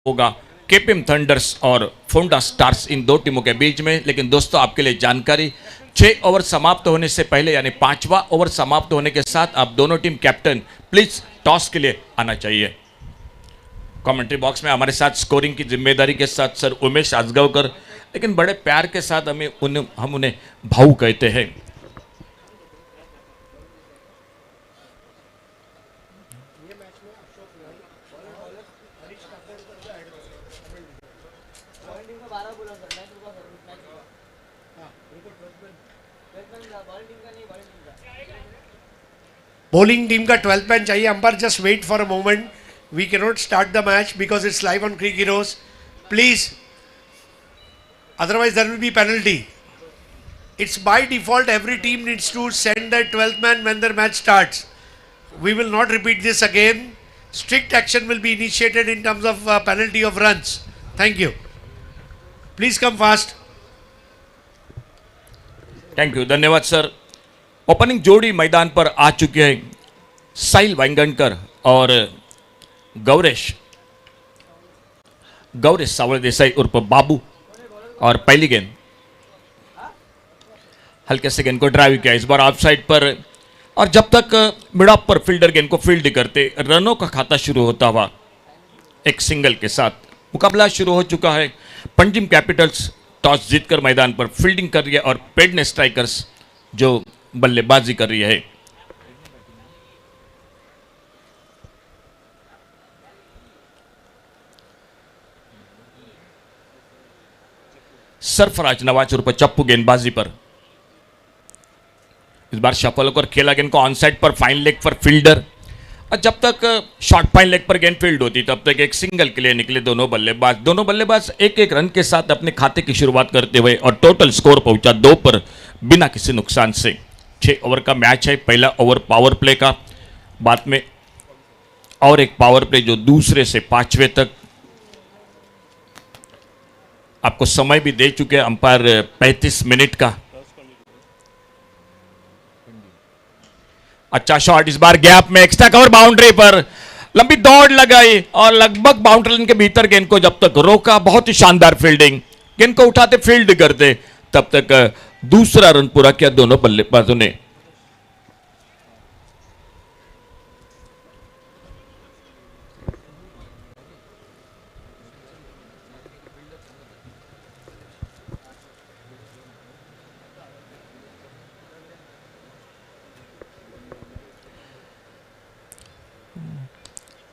होगा KPM thunder's और Ponda stars, इन दो टीमों के बीच में। लेकिन दोस्तों आपके लिए जानकारी, 6 ओवर समाप्त होने से पहले यानी 5वां ओवर समाप्त होने के साथ आप दोनों टीम कैप्टन प्लीज टॉस के लिए आना चाहिए। कमेंट्री बॉक्स में हमारे साथ स्कोरिंग की जिम्मेदारी के साथ सर उमेश आजगावकर, लेकिन बड़े प्यार के साथ हम उन्हें भाऊ कहते हैं। बॉलिंग टीम का 12th मैन चाहिए। Umpire just wait for a moment, we can not start the match because it's live on CricHeroes, please, otherwise there will be penalty. It's by default every team needs to send their 12th man when their match starts. We will not repeat this again. Strict action will be initiated in terms of penalty of runs. Thank you. Please come fast. Thank you, धन्यवाद sir. Opening जोड़ी मैदान पर आ चुके हैं, साहिल वांगणकर और गौरेश सावल देसाई उर्फ बाबू। और पहली गेंद हल्के से गेंद को ड्राइव किया, इस बार ऑफ साइड पर। और जब तक मिड ऑफ पर फील्डर गेंद को फील्ड करते, रनों का खाता शुरू होता हुआ एक सिंगल के साथ मुकाबला शुरू हो चुका है। पंजाब कैपिटल्स टॉस जीतकर मैदान पर फील्डिंग कर रही है और पेडने स्ट्राइकर्स जो बल्लेबाजी कर रही है। सरफराज नवाज उर्फ चप्पू गेंदबाजी पर, इस बार शफल होकर खेला गेंद को ऑन साइड पर फाइन लेग पर फील्डर। और जब तक शॉर्ट फाइन लेग पर गेंद फील्ड होती तब तक एक सिंगल के लिए निकले दोनों बल्लेबाज एक एक रन के साथ अपने खाते की शुरुआत करते हुए, और टोटल स्कोर पहुंचा 2 पर बिना किसी नुकसान से। 6 ओवर का मैच है। पहला ओवर पावर प्ले का, बाद में और एक पावर प्ले जो दूसरे से 5वें तक। आपको समय भी दे चुके हैं अंपायर 35 मिनट का। अच्छा शॉट, इस बार गैप में एक्स्ट्रा कवर बाउंड्री पर लंबी दौड़ लगाई और लगभग बाउंड्री लाइन के भीतर गेंद को जब तक रोका, बहुत ही शानदार फील्डिंग। गेंद को उठाते फील्ड करते तब तक दूसरा रन पूरा किया दोनों बल्लेबाजों ने।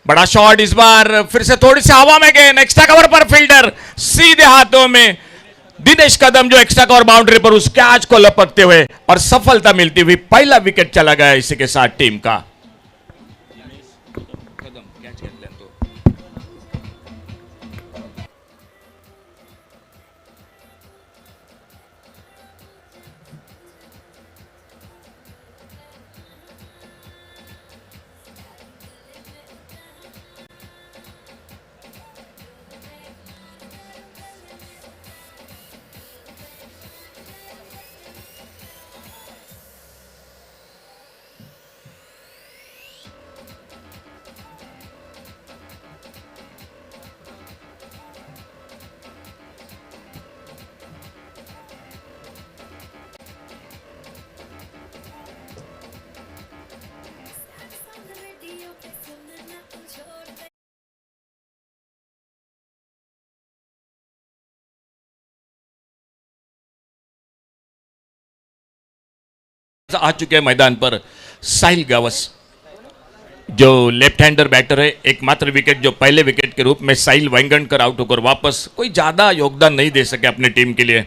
बड़ा शॉट, इस बार फिर से थोड़ी सी हवा में गेंद, एक्स्ट्रा कवर पर फील्डर सीधे हाथों में। दिनेश कदम जो एक्स्ट्रा कवर बाउंड्री पर उस कैच को लपकते हुए और सफलता मिलती हुई पहला विकेट चला गया इसी के साथ टीम का। आ चुके हैं मैदान पर साहिल गावस जो लेफ्ट हैंडर बैटर है। एकमात्र विकेट जो पहले विकेट के रूप में साहिल वांगणकर आउट होकर वापस, कोई ज्यादा योगदान नहीं दे सके अपनी टीम के लिए।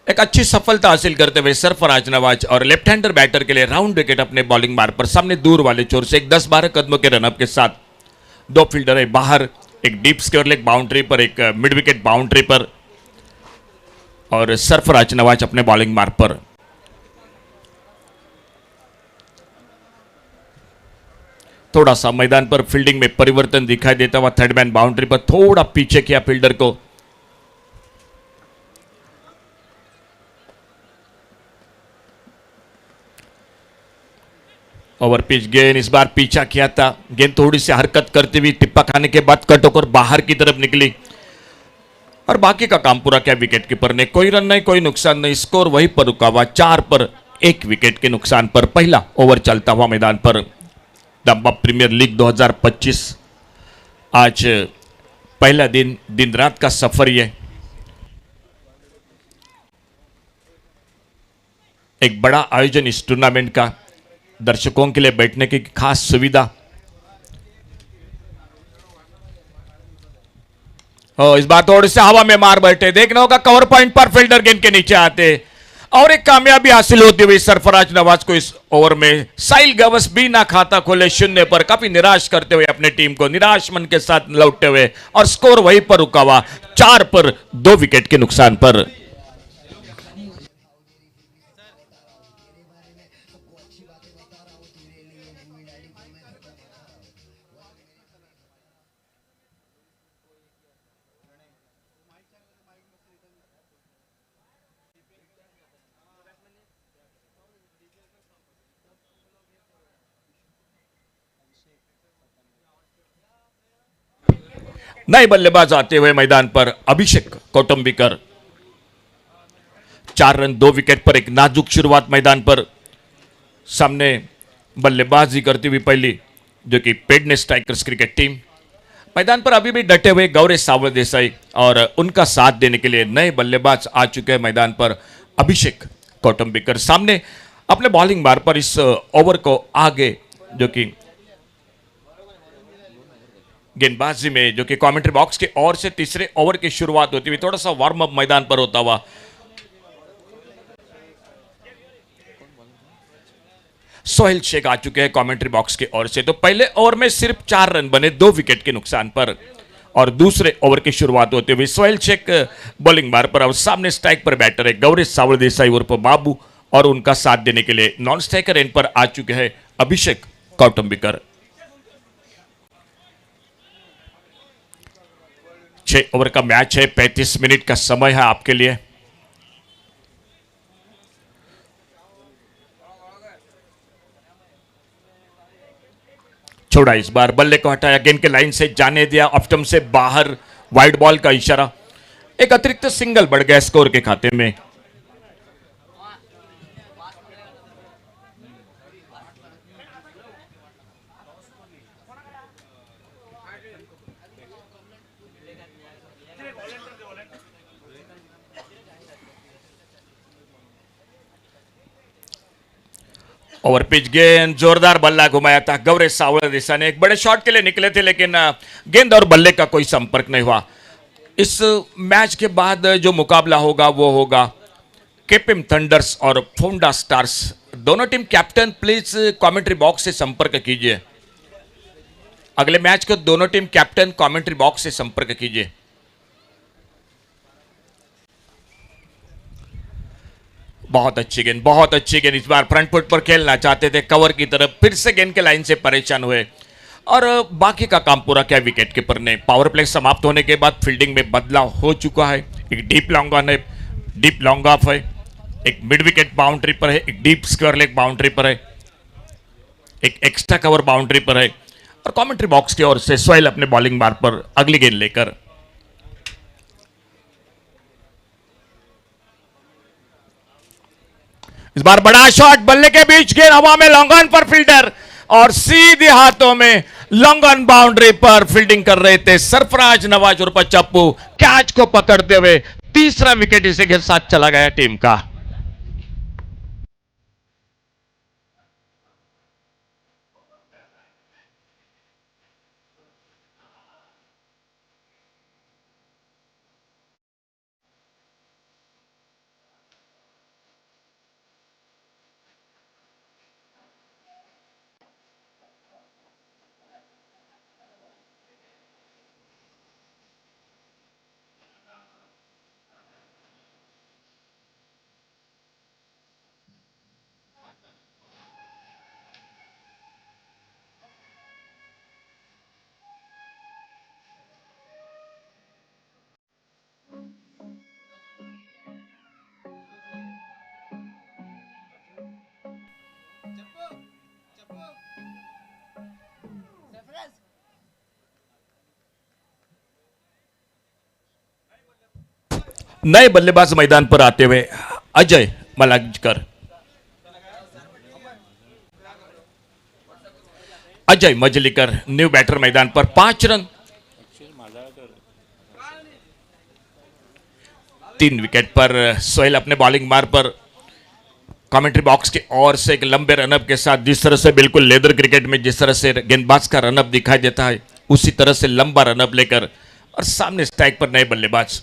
एक अच्छी सफलता हासिल करते हुए सरफराज नवाज और लेफ्ट हैंडर बैटर के लिए राउंड विकेट अपने बॉलिंग मार्ग पर सामने दूर वाले छोर से एक 10-12 कदमों के रनअप के साथ। 2 फील्डर है बाहर, एक डीप स्क्वायर लेग बाउंड्री पर, एक मिड विकेट बाउंड्री पर, और सरफराज नवाज अपने बॉलिंग मार्ग पर। थोड़ा सा मैदान पर फील्डिंग में परिवर्तन दिखाई देता हुआ, थर्ड मैन बाउंड्री पर थोड़ा पीछे किया फील्डर को। ओवर पिच गेंद, इस बार पीछा किया था, गेंद थोड़ी सी हरकत करती हुई टिप्पा खाने के बाद कट होकर बाहर की तरफ निकली और बाकी का काम पूरा किया विकेट कीपर ने। कोई रन नहीं, कोई नुकसान नहीं, स्कोर वहीं पर रुका हुआ 4 पर 1 विकेट के नुकसान पर। पहला ओवर चलता हुआ मैदान पर। दम्बा प्रीमियर लीग 2025 आज पहला दिन, दिन रात का सफर। ये एक बड़ा आयोजन इस टूर्नामेंट का, दर्शकों के लिए बैठने की खास सुविधा। इस बार थोड़ी से हवा में मार बैठे, देखना होगा कवर पॉइंट पर फील्डर गेंद के नीचे आते और एक कामयाबी हासिल होती हुई सरफराज नवाज को इस ओवर में। साहिल गवस भी ना खाता खोले शून्य पर, काफी निराश करते हुए अपने टीम को निराश मन के साथ लौटते हुए और स्कोर वहीं पर रुका हुआ 4 पर 2 विकेट के नुकसान पर। नए बल्लेबाज आते हुए मैदान पर अभिषेक कौटुंबिकर। 4 रन 2 विकेट पर एक नाजुक शुरुआत मैदान पर। सामने बल्लेबाजी करती हुई पहली जो कि पेडने स्ट्राइकर्स क्रिकेट टीम। मैदान पर अभी भी डटे हुए गौरी सावल देसाई और उनका साथ देने के लिए नए बल्लेबाज आ चुके हैं मैदान पर। अभिषेक कौटुंबिकर सामने अपने बॉलिंग बार पर इस ओवर को आगे जो कि गेंदबाजी में जो कि कमेंट्री बॉक्स के ओर से तीसरे ओवर की शुरुआत होती हुई थोड़ा सा वार्म अप मैदान पर होता हुआ सोहेल शेख आ चुके हैं कमेंट्री बॉक्स के ओर से। तो पहले ओवर में सिर्फ 4 रन बने 2 विकेट के नुकसान पर और दूसरे ओवर की शुरुआत होते हुए सोहेल शेख बॉलिंग बार पर और सामने स्ट्राइक पर बैटर है गौरी सावल देसाई उर्फ बाबू और उनका साथ देने के लिए नॉन स्ट्राइकर एंड पर आ चुके हैं अभिषेक कौटुंबिकर। 6 ओवर का मैच है, 35 मिनट का समय है आपके लिए। छोड़ा, इस बार बल्ले को हटाया, गेंद के लाइन से जाने दिया, ऑफ स्टंप से बाहर, वाइड बॉल का इशारा। एक अतिरिक्त सिंगल बढ़ गया स्कोर के खाते में। ओवर पिच गेंद, जोरदार बल्ला घुमाया था गौरी सावल देसाई ने। एक बड़े शॉट के लिए निकले थे लेकिन गेंद और बल्ले का कोई संपर्क नहीं हुआ। इस मैच के बाद जो मुकाबला होगा वो होगा केपीएम थंडर्स और फोंडा स्टार्स। दोनों team captain please commentary box से संपर्क कीजिए। अगले मैच को दोनों टीम कैप्टन कमेंट्री बॉक्स से संपर्क कीजिए। बहुत अच्छी गेंद, बहुत अच्छी गेंद। इस बार फ्रंट फुट पर खेलना चाहते थे कवर की तरफ, फिर से गेंद के लाइन से परेशान हुए और बाकी का काम पूरा किया विकेट कीपर ने। पावर प्ले समाप्त होने के बाद फील्डिंग में बदलाव हो चुका है। एक डीप लॉन्ग ऑन है, डीप लॉन्ग ऑफ है, एक मिड विकेट बाउंड्री पर है, एक डीप स्क्वायर लेग बाउंड्री पर है, एक एक्स्ट्रा कवर बाउंड्री पर है और कमेंट्री बॉक्स की ओर से सोहेल अपने बॉलिंग बार पर अगली गेंद लेकर। इस बार बड़ा शॉट, बल्ले के बीच गेंद हवा में, लॉन्ग ऑन पर फील्डर और सीधे हाथों में लॉन्ग ऑन बाउंड्री पर फील्डिंग कर रहे थे सरफराज नवाज उर्फ चप्पू। कैच को पकड़ते हुए तीसरा विकेट इसी के साथ चला गया टीम का। नए बल्लेबाज मैदान पर आते हुए अजय मलाजकर। अजय मजलीकर न्यू बैटर मैदान पर 5 रन। 3 विकेट पर सोहेल अपने बॉलिंग मार पर कमेंट्री बॉक्स के ओर से एक लंबे रनअप के साथ, जिस तरह से बिल्कुल लेदर क्रिकेट में जिस तरह से गेंदबाज का रनअप दिखाई देता है, उसी तरह से लंबा रनअप लेकर और सामने स्ट्राइक पर नए बल्लेबाज।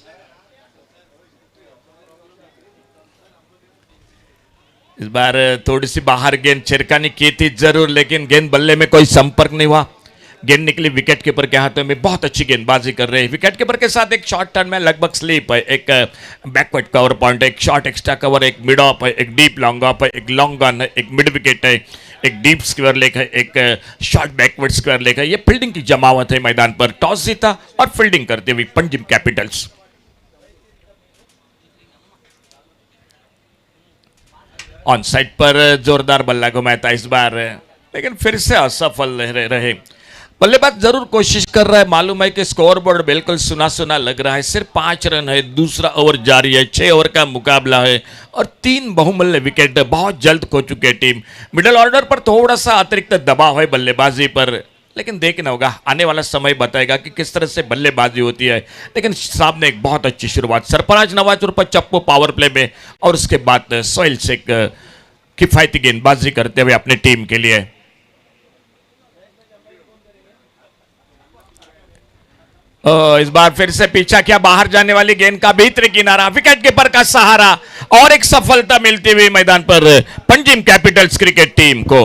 इस बार थोड़ी सी बाहर गेंद छिड़कानी की थी जरूर, लेकिन गेंद बल्ले में कोई संपर्क नहीं हुआ। गेंद निकली विकेट कीपर के हाथों में। बहुत अच्छी गेंदबाजी कर रहे हैं विकेट कीपर के साथ। एक शॉर्ट टर्न में लगभग स्लीप है, एक बैकवर्ड कवर पॉइंट है, एक शॉर्ट एक्स्ट्रा कवर, एक मिड ऑफ है, एक डीप लॉन्ग ऑफ है, एक लॉन्ग ऑन है, एक मिड विकेट है, एक डीप स्क्वायर लेग है, एक शॉर्ट बैकवर्ड स्क्वायर लेग है। ये फील्डिंग की जमावट है मैदान पर। टॉस जीता और फील्डिंग करते हुए पंजाब कैपिटल्स। ऑन साइड पर जोरदार बल्ला घुमाया था इस बार, लेकिन फिर से असफल रहे। बल्लेबाज जरूर कोशिश कर रहा है। मालूम है कि स्कोर बोर्ड बिल्कुल सुना सुना लग रहा है। सिर्फ 5 रन है, दूसरा ओवर जारी है, 6 ओवर का मुकाबला है और 3 बहुमूल्य विकेट बहुत जल्द खो चुके टीम। मिडिल ऑर्डर पर थोड़ा सा अतिरिक्त दबाव है बल्लेबाजी पर, लेकिन देखना होगा, आने वाला समय बताएगा कि किस तरह से बल्लेबाजी होती है। लेकिन सामने एक बहुत अच्छी शुरुआत सरफराज नवाज और चप्पू पावर प्ले में, और उसके बाद सोहेल से एक किफायती गेंदबाजी करते हुए अपनी टीम के लिए। इस बार फिर से पीछा किया, बाहर जाने वाली गेंद का भीतरी किनारा, विकेट कीपर का सहारा और एक सफलता मिलती हुई मैदान पर पंजाब कैपिटल्स क्रिकेट टीम को।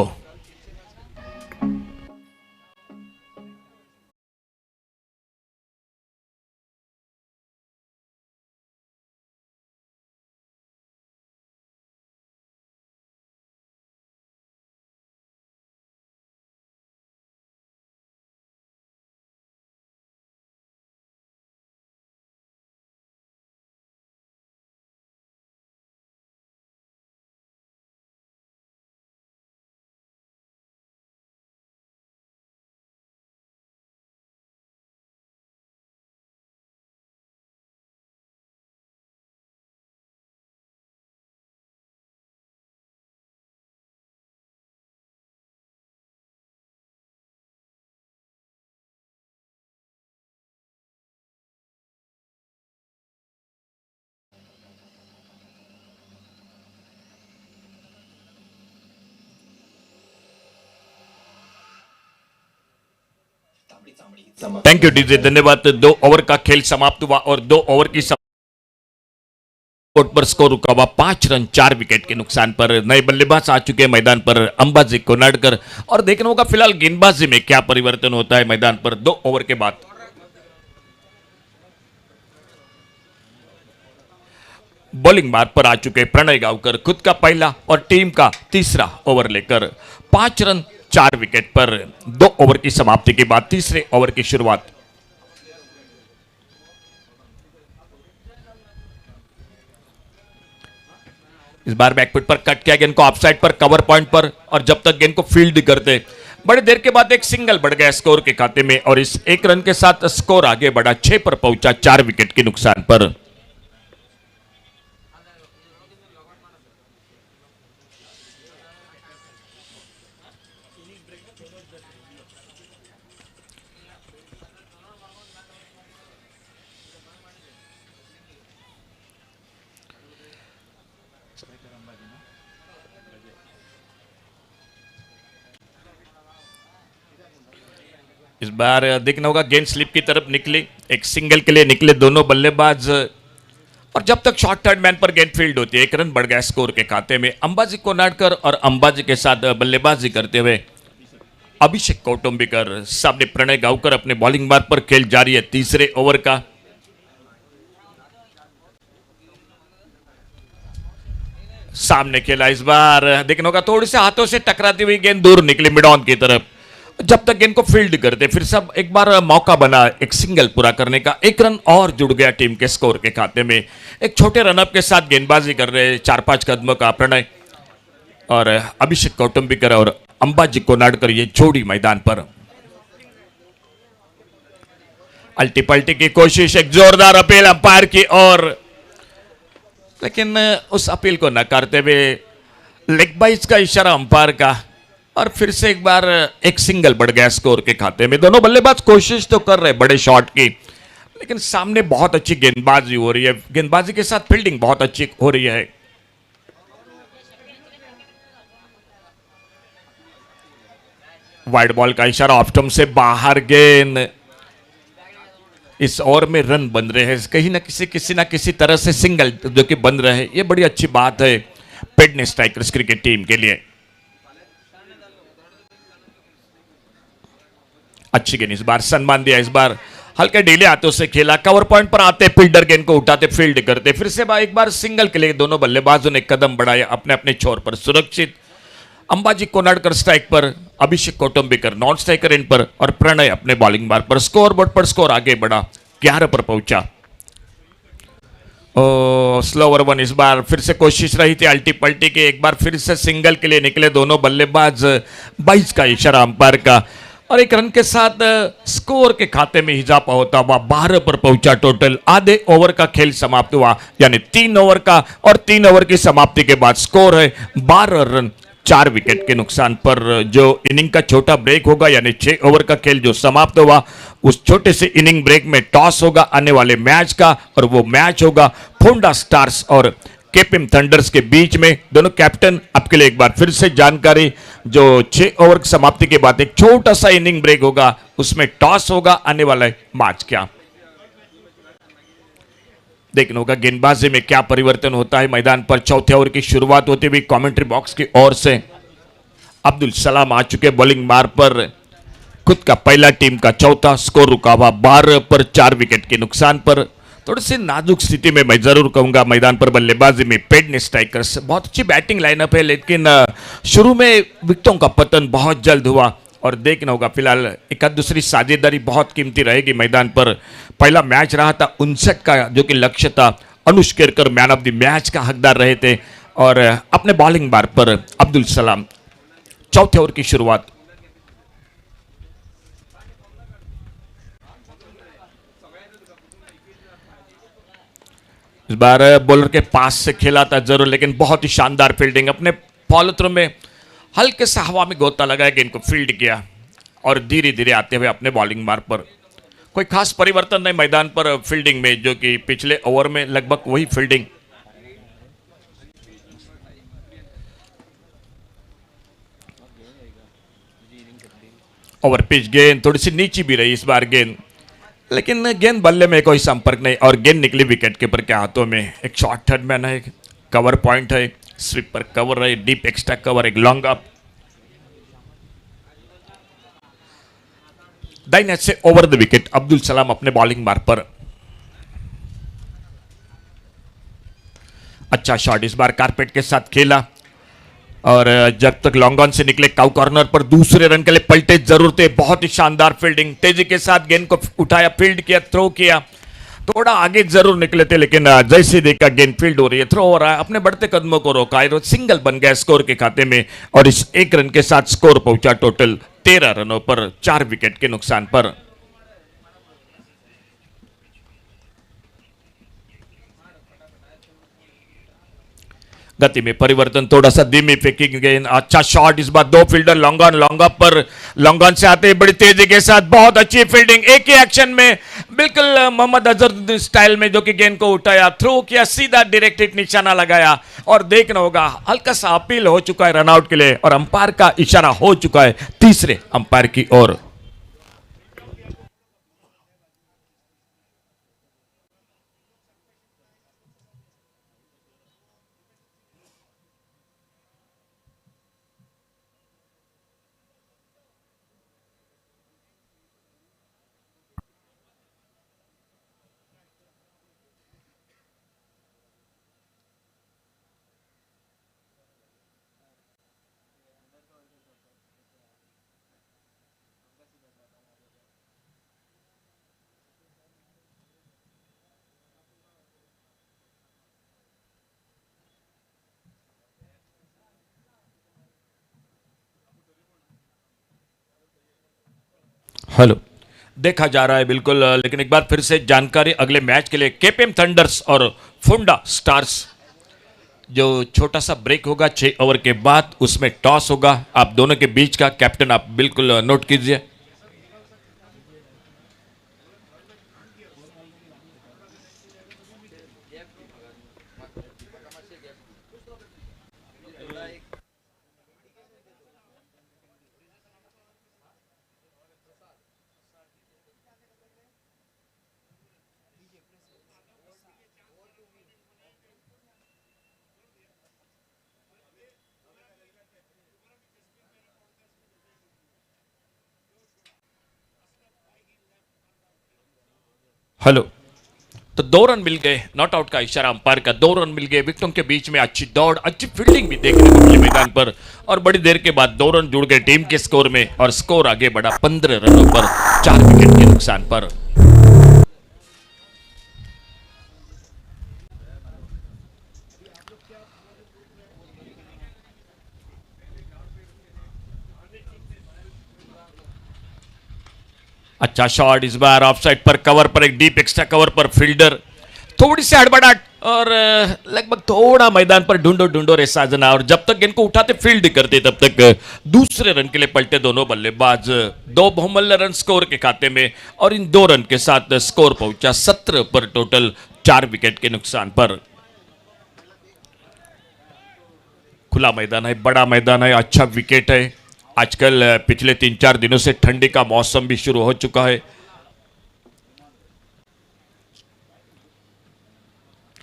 थैंक यू डीजे, धन्यवाद। 2 ओवर का खेल समाप्त हुआ और 2 ओवर की पर स्कोर रुका हुआ 5 रन 4 विकेट के नुकसान पर। नए बल्लेबाज आ चुके हैं मैदान पर, अंबाजी कोनाडकर, और देखना होगा फिलहाल गेंदबाजी में क्या परिवर्तन होता है मैदान पर 2 ओवर के बाद। बॉलिंग मार्ग पर आ चुके प्रणय गांवकर, खुद का पहला और टीम का तीसरा ओवर लेकर 5 रन 4 विकेट पर 2 ओवर की समाप्ति के बाद तीसरे ओवर की शुरुआत। इस बार बैकफुट पर कट किया गेंद को ऑफसाइड पर कवर पॉइंट पर, और जब तक गेंद को फील्ड करते बड़ी देर के बाद एक सिंगल बढ़ गया स्कोर के खाते में, और इस 1 रन के साथ स्कोर आगे बढ़ा 6 पर पहुंचा 4 विकेट के नुकसान पर। इस बार देखना होगा, गेंद स्लिप की तरफ निकली, एक सिंगल के लिए निकले दोनों बल्लेबाज, और जब तक शॉर्ट थर्ड मैन पर गेंद फील्ड होती है 1 रन बढ़ गया स्कोर के खाते में। अंबाजी कोनाडकर और अंबाजी के साथ बल्लेबाजी करते हुए अभिषेक कौटुंबिकर, सामने प्रणय गांवकर अपने बॉलिंग मार्ग पर। खेल जारी है तीसरे ओवर का। सामने खेला, इस बार देखना होगा, थोड़ी से हाथों से टकराती हुई गेंद दूर निकली मिड ऑन की तरफ। जब तक गेंद को फील्ड करते फिर सब एक बार मौका बना एक सिंगल पूरा करने का। 1 रन और जुड़ गया टीम के स्कोर के खाते में। एक छोटे रनअप के साथ गेंदबाजी कर रहे 4-5 कदमों का प्रणय और अभिषेक कौटुंबिकर और अंबाजी कोनाडकर, ये जोड़ी मैदान पर। अल्टी पल्टी की कोशिश, एक जोरदार अपील अंपायर की और लेकिन उस अपील को नकारते हुए लेग बाइज का इशारा अंपायर का, और फिर से एक बार एक सिंगल बढ़ गया स्कोर के खाते में। दोनों बल्लेबाज कोशिश तो कर रहे बड़े शॉट की, लेकिन सामने बहुत अच्छी गेंदबाजी हो रही है, गेंदबाजी के साथ फील्डिंग बहुत अच्छी हो रही है। वाइड बॉल का इशारा, ऑफ स्टंप से बाहर गेंद। इस ओवर में रन बन रहे हैं कहीं ना किसी तरह से सिंगल जो कि बन रहे हैं, ये बड़ी अच्छी बात है पेडने स्ट्राइकर्स क्रिकेट टीम के लिए। अच्छी गेंद, इस बार सम्मान दिया, इस बार हल्के ढीले हाथों से खेला, कवर पॉइंट पर आते फील्डर गेंद को उठाते फील्ड करते, फिर से एक बार सिंगल के लिए दोनों बल्लेबाजों ने कदम बढ़ाया अपने अपने छोर पर सुरक्षित। अंबाजी कोनाडकर स्ट्राइक पर, अभिषेक कौटुंबिकर नॉन स्ट्राइकर एंड पर, और प्रणय अपने बॉलिंग मार्क पर। स्कोर बोर्ड पर स्कोर आगे बढ़ा, 11 पर पहुंचा। स्लोवर वन, इस बार फिर से कोशिश रही थी अल्टी पल्टी की, एक बार फिर से सिंगल के लिए निकले दोनों बल्लेबाज। 22 का इशारा अंपायर का, और एक रन के साथ स्कोर के खाते में इजाफा होता हुआ 12 पर पहुंचा। टोटल आधे ओवर का खेल समाप्त हुआ, यानी 3 ओवर का, और 3 ओवर की समाप्ति के बाद स्कोर है 12 रन 4 विकेट के नुकसान पर। जो इनिंग का छोटा ब्रेक होगा, यानी 6 ओवर का खेल जो समाप्त हुआ, उस छोटे से इनिंग ब्रेक में टॉस होगा आने वाले मैच का, और वो मैच होगा फुंडा स्टार्स और केपीएम थंडर्स के बीच में। दोनों कैप्टन आपके लिए एक बार फिर से जानकारी, जो 6 ओवर की समाप्ति के बाद एक छोटा सा इनिंग ब्रेक होगा, उसमें टॉस होगा आने वाला मैच क्या देखना होगा। गेंदबाजी में क्या परिवर्तन होता है मैदान पर। चौथे ओवर की शुरुआत होती हुई कमेंट्री बॉक्स की ओर से अब्दुल सलाम आ चुके बॉलिंग मार्क पर। खुद का पहला, टीम का चौथा। स्कोर रुका हुआ 12 पर 4 विकेट के नुकसान पर। थोड़ी सी नाजुक स्थिति में मैं जरूर कहूंगा मैदान पर बल्लेबाजी में पेडने स्ट्राइकर्स। बहुत अच्छी बैटिंग लाइनअप है, लेकिन शुरू में विकेटों का पतन बहुत जल्द हुआ, और देखना होगा फिलहाल एक दूसरी साझेदारी बहुत कीमती रहेगी मैदान पर। पहला मैच रहा था 59 का, जो कि लक्ष्य था। Anush Kerkar man of the match का हकदार रहे थे, और अपने बॉलिंग बार पर अब्दुल सलाम। चौथे ओवर की शुरुआत, इस बार बॉलर के पास से खेला था जरूर, लेकिन बहुत ही शानदार फील्डिंग। अपने फॉलो थ्रो में हल्के से हवा में गोता लगाया, गेंद को फील्ड किया, और धीरे धीरे आते हुए अपने बॉलिंग मार्क पर। कोई खास परिवर्तन नहीं मैदान पर फील्डिंग में, जो कि पिछले ओवर में लगभग वही फील्डिंग। ओवर पिच गेंद थोड़ी सी नीची भी रही इस बार गेंद, लेकिन गेंद बल्ले में कोई संपर्क नहीं, और गेंद निकली विकेट कीपर के हाथों में। एक शॉर्ट थर्ड मैन है, कवर पॉइंट है, स्वीप पर कवर है, डीप एक्स्ट्रा कवर, एक लॉन्ग अप। दाहिने हाथ से over the wicket Abdul Salam अपने बॉलिंग मार्क पर। अच्छा शॉट, इस बार कारपेट के साथ खेला, और जब तक लॉन्ग ऑन से निकले काउ कॉर्नर पर दूसरे रन के लिए पलटे जरूर थे। बहुत ही शानदार फील्डिंग, तेजी के साथ गेंद को उठाया, फील्ड किया, थ्रो किया। थोड़ा आगे जरूर निकले थे, लेकिन जैसे देखा गेंद फील्ड हो रही है, थ्रो हो रहा है, अपने बढ़ते कदमों को रोका, सिंगल बन गया स्कोर के खाते में, और इस एक रन के साथ स्कोर पहुंचा टोटल 13 रनों पर 4 विकेट के नुकसान पर। गति में परिवर्तन, थोड़ा सा धीमी फेंकी गेंद। अच्छा शॉट, इस बार 2 फील्डर लॉन्ग ऑन पर, लॉन्ग ऑन से आते बड़ी तेजी के साथ, बहुत अच्छी फील्डिंग, एक ही एक्शन में बिल्कुल मोहम्मद अजहर स्टाइल में, जो कि गेंद को उठाया, थ्रो किया, सीधा डायरेक्ट हिट निशाना लगाया। और देखना होगा हल्का सा अपील हो चुका है रनआउट के लिए, और अंपायर का इशारा हो चुका है तीसरे अंपायर की ओर। हेलो, देखा जा रहा है बिल्कुल, लेकिन एक बार फिर से जानकारी अगले मैच के लिए केपीएम थंडर्स और फुंडा स्टार्स जो छोटा सा ब्रेक होगा 6 ओवर के बाद, उसमें टॉस होगा आप दोनों के बीच का। कैप्टन आप बिल्कुल नोट कीजिए। हेलो, तो 2 रन मिल गए, नॉट आउट का इशारा अंपायर का। 2 रन मिल गए विकेटों के बीच में। अच्छी दौड़, अच्छी फील्डिंग भी देखने को मिली मैदान पर, और बड़ी देर के बाद 2 रन जुड़ गए टीम के स्कोर में, और स्कोर आगे बढ़ा 15 रनों पर 4 विकेट के नुकसान पर। अच्छा शॉट इस बार ऑफ साइड पर, कवर पर, एक डीप एक्स्ट्रा कवर पर फील्डर थोड़ी सी हड़बड़ाहट, और लगभग थोड़ा मैदान पर ढूंढो ढूंढो रे साजना, और जब तक गेंद को उठाते फील्ड करते तब तक दूसरे रन के लिए पलटे दोनों बल्लेबाज। 2 बहुमूल्य रन स्कोर के खाते में, और इन 2 रन के साथ स्कोर पहुंचा 17 पर टोटल 4 विकेट के नुकसान पर। खुला मैदान है, बड़ा मैदान है, अच्छा विकेट है। आजकल पिछले 3-4 दिनों से ठंडी का मौसम भी शुरू हो चुका है।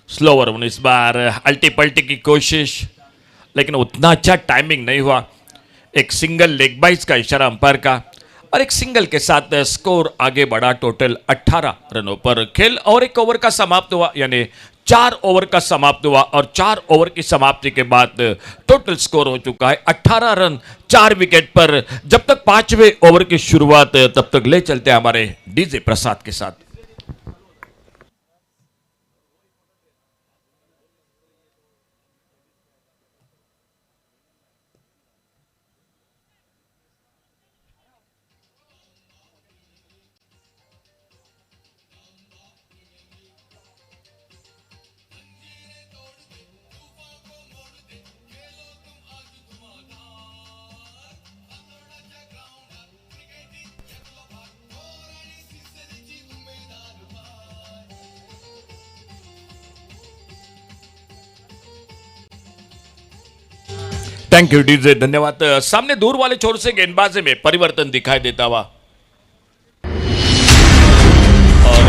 स्लोवर वन इस बार, अल्टी पल्टी की कोशिश, लेकिन उतना अच्छा टाइमिंग नहीं हुआ। एक सिंगल लेग बाइज का इशारा अंपायर का, और एक सिंगल के साथ स्कोर आगे बढ़ा टोटल 18 रनों पर। खेल और 1 ओवर का समाप्त हुआ, यानी 4 ओवर का समाप्त हुआ, और 4 ओवर की समाप्ति के बाद टोटल स्कोर हो चुका है 18 रन 4 विकेट पर। जब तक 5वें ओवर की शुरुआत, तब तक ले चलते हैं हमारे डीजे प्रसाद के साथ। थैंक यू डीजे, धन्यवाद। सामने दूर वाले छोर से गेंदबाजी में परिवर्तन दिखाई देता हुआ, और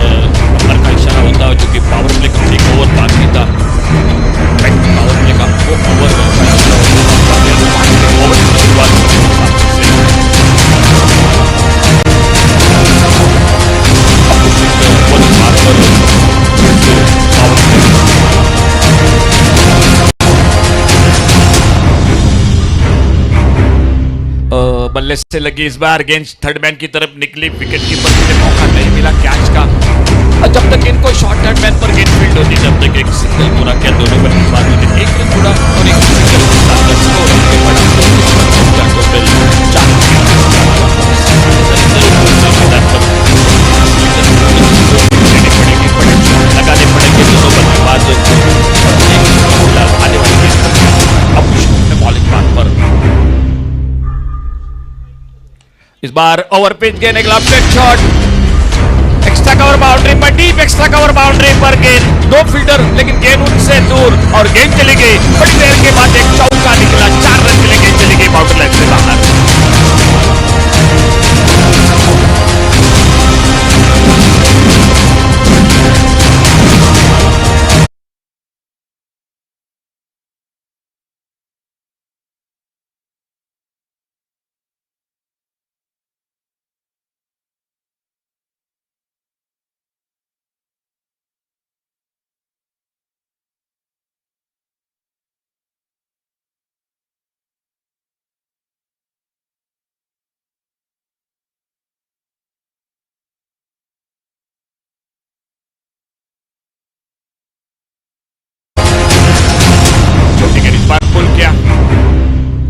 नंबर का इशारा होता है, जो कि पावर प्ले का 1 ओवर बाकी था। पावर प्ले का 2 ओवर बल्ले से लगी इस बार गेंद थर्ड मैन की तरफ निकली, विकेट कीपर को मौका नहीं मिला कैच का। और जब तक इनको शॉर्ट थर्ड मैन पर गेंद फील्ड होती, जब तक एक सिंगल पूरा किया दोनों बल्लेबाजों ने। 1 रन जुड़ा और एक सिंगल के साथ स्कोर आगे बढ़ा टोटल 4 लगाने पड़ेंगे दोनों बल्लेबाजों को। आने वाली गेंद बॉलिंग बात पर इस बार ओवर पिच गेंद, एक lofted shot, extra cover boundary पर, डीप एक्स्ट्रा कवर बाउंड्री पर गेंद, 2 फील्डर, लेकिन गेंद उनसे दूर, और गेंद चली गई। बड़ी देर के बाद एक चौका निकला, 4 रन के लिए गेंद चली गई बाउंड्री लाइन से बाहर।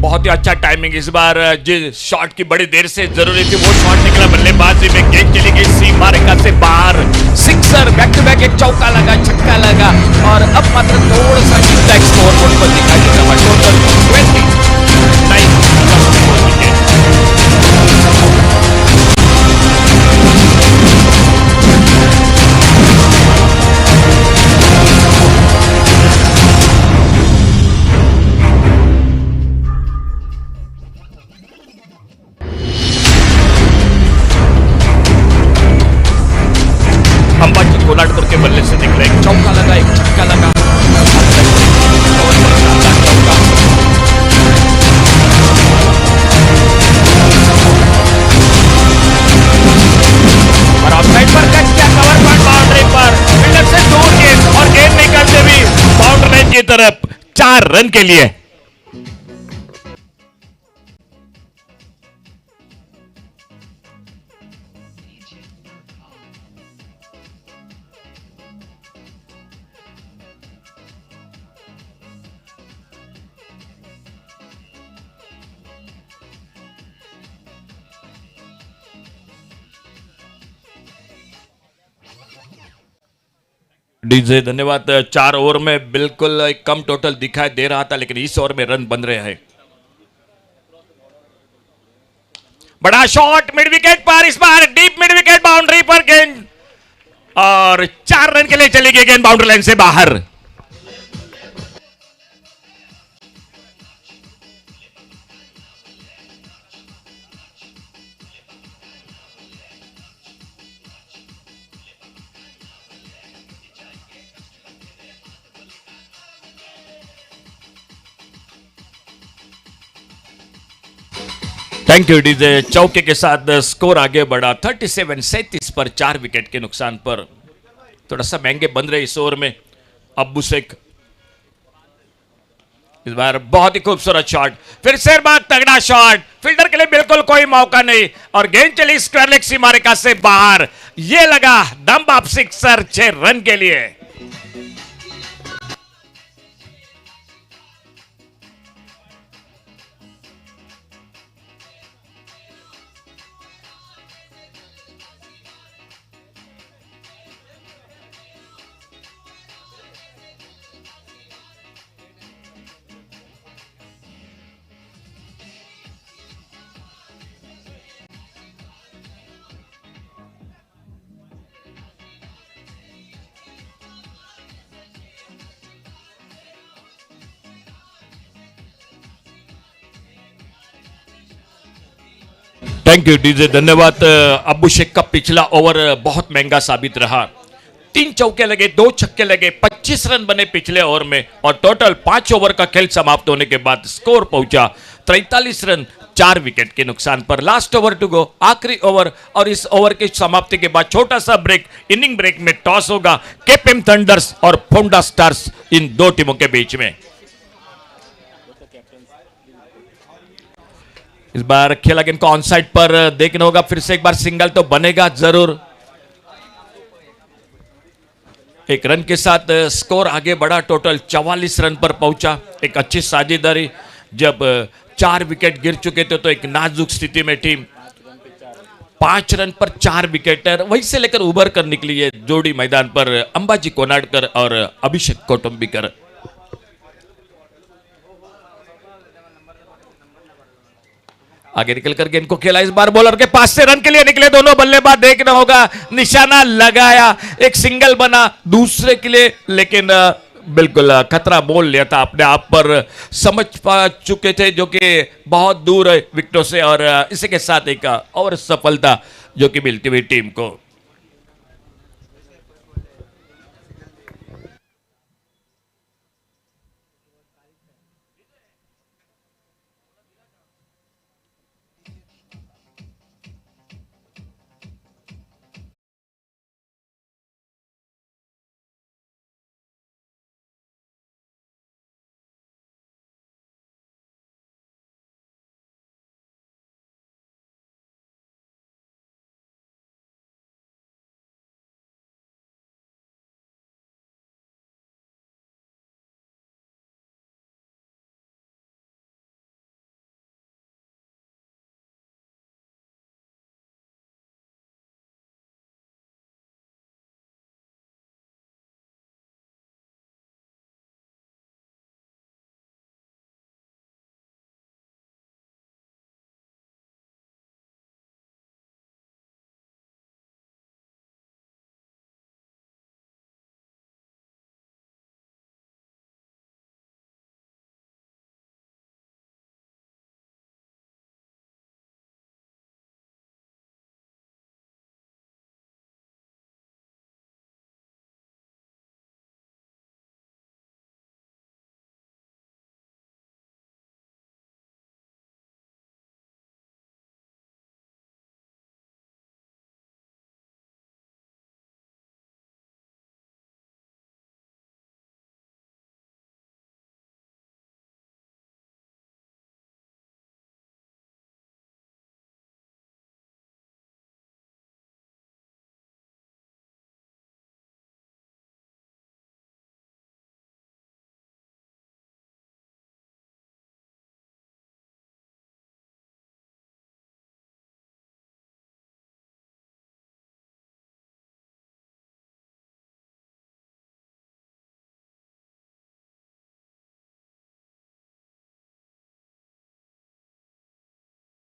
बहुत ही अच्छा टाइमिंग इस बार, जिस शॉट की बड़ी देर से जरूरी थी वो शॉट निकला, बल्लेबाजी में गेंद चली गई सीमा रेखा से बाहर। सिक्सर बैक टू बैक एक चौका लगा, छक्का लगा और अब मात्र थोड़ा सा इंटैक्ट स्कोर बोर्ड पर दिखाई देता है। Total 29 wicket. अंबाजी कोलाडकर के बल्ले से निकला, एक चौका लगा, एक छक्का लगा। ओवर पर शानदार चौका। और ऑफसाइड पर कट किया, कवर पॉइंट बाउंड्री पर, फील्डर से दूर गेंद और गेंद निकलते भी बाउंड्री लाइन की तरफ 4 रन के लिए। डीजे धन्यवाद। 4 ओवर में बिल्कुल एक कम टोटल दिखाई दे रहा था, लेकिन इस ओवर में रन बन रहे हैं। बड़ा शॉट मिड विकेट पर, इस बार डीप मिड विकेट बाउंड्री पर गेंद और 4 रन के लिए चली गई गेंद बाउंड्री लाइन से बाहर। Thank you DJ. चौके के साथ स्कोर आगे बढ़ा 37 पर 4 विकेट के नुकसान पर। थोड़ा सा महंगे बन रहे इस ओवर में। अब्बू शेख इस बार बहुत ही खूबसूरत शॉट, फिर से बात तगड़ा शॉट, फील्डर के लिए बिल्कुल कोई मौका नहीं और गेंद चली स्क्वायर लेग सीमारेखा से बाहर। ये लगा दम बाप सिक्सर 6 रन के लिए। थैंक यू डीजे धन्यवाद। अब्बू शेख का पिछला ओवर बहुत महंगा साबित रहा। 3 चौके लगे, 2 छक्के लगे, 25 रन बने पिछले ओवर में और टोटल 5 ओवर का खेल समाप्त होने के बाद स्कोर पहुंचा 43 रन 4 विकेट के नुकसान पर। लास्ट ओवर टू गो, आखिरी ओवर और इस ओवर की समाप्ति के बाद छोटा सा ब्रेक, इनिंग ब्रेक में टॉस होगा केपीएम थंडर्स और फोंडा स्टार्स, इन 2 टीमों के बीच में। इस बार खेला गेंद को ऑनसाइड पर देखना होगा, फिर से एक बार सिंगल तो बनेगा जरूर। एक रन के साथ स्कोर आगे बढ़ा, टोटल 44 रन पर पहुंचा। एक अच्छी साझेदारी, जब 4 विकेट गिर चुके थे तो एक नाजुक स्थिति में टीम 5 रन पर 4 विकेटर वहीं से लेकर उभर कर निकली है जोड़ी मैदान पर अंबाजी कोनाडकर और अभिषेक कौटुंबिकर। आगे निकलकर गेंद को खेला, इस बार बॉलर के पास से रन के लिए निकले दोनों बल्लेबाज। देखना होगा, निशाना लगाया, एक सिंगल बना दूसरे के लिए, लेकिन बिल्कुल खतरा मोल लिया था अपने आप पर, समझ पा चुके थे जो कि बहुत दूर है विकेटों से और इसी के साथ एक और सफलता जो कि मिलती हुई टीम को।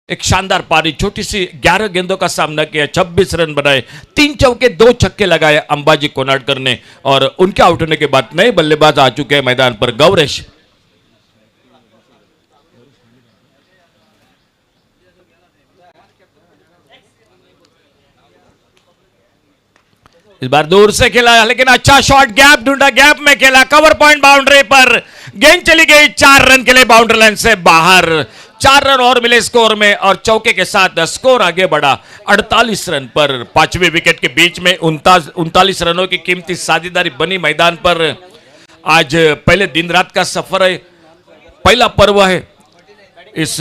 एक शानदार पारी, छोटी सी 11 गेंदों का सामना किया, 26 रन बनाए, 3 चौके 2 छक्के लगाए अंबाजी कोनाडकर ने। और उनके आउट होने के बाद नए बल्लेबाज आ चुके हैं मैदान पर, गौरेश। इस बार दूर से खेला लेकिन अच्छा शॉट, गैप ढूंढा, गैप में खेला, कवर पॉइंट बाउंड्री पर गेंद चली गई 4 रन के लिए बाउंड्री लाइन से बाहर। 4 रन और मिले स्कोर में और चौके के साथ स्कोर आगे बढ़ा 48 रन पर। 5वें विकेट के बीच में 39 रनों की कीमती साझेदारी बनी मैदान पर। आज पहले दिन रात का सफर है, पहला पर्व है इस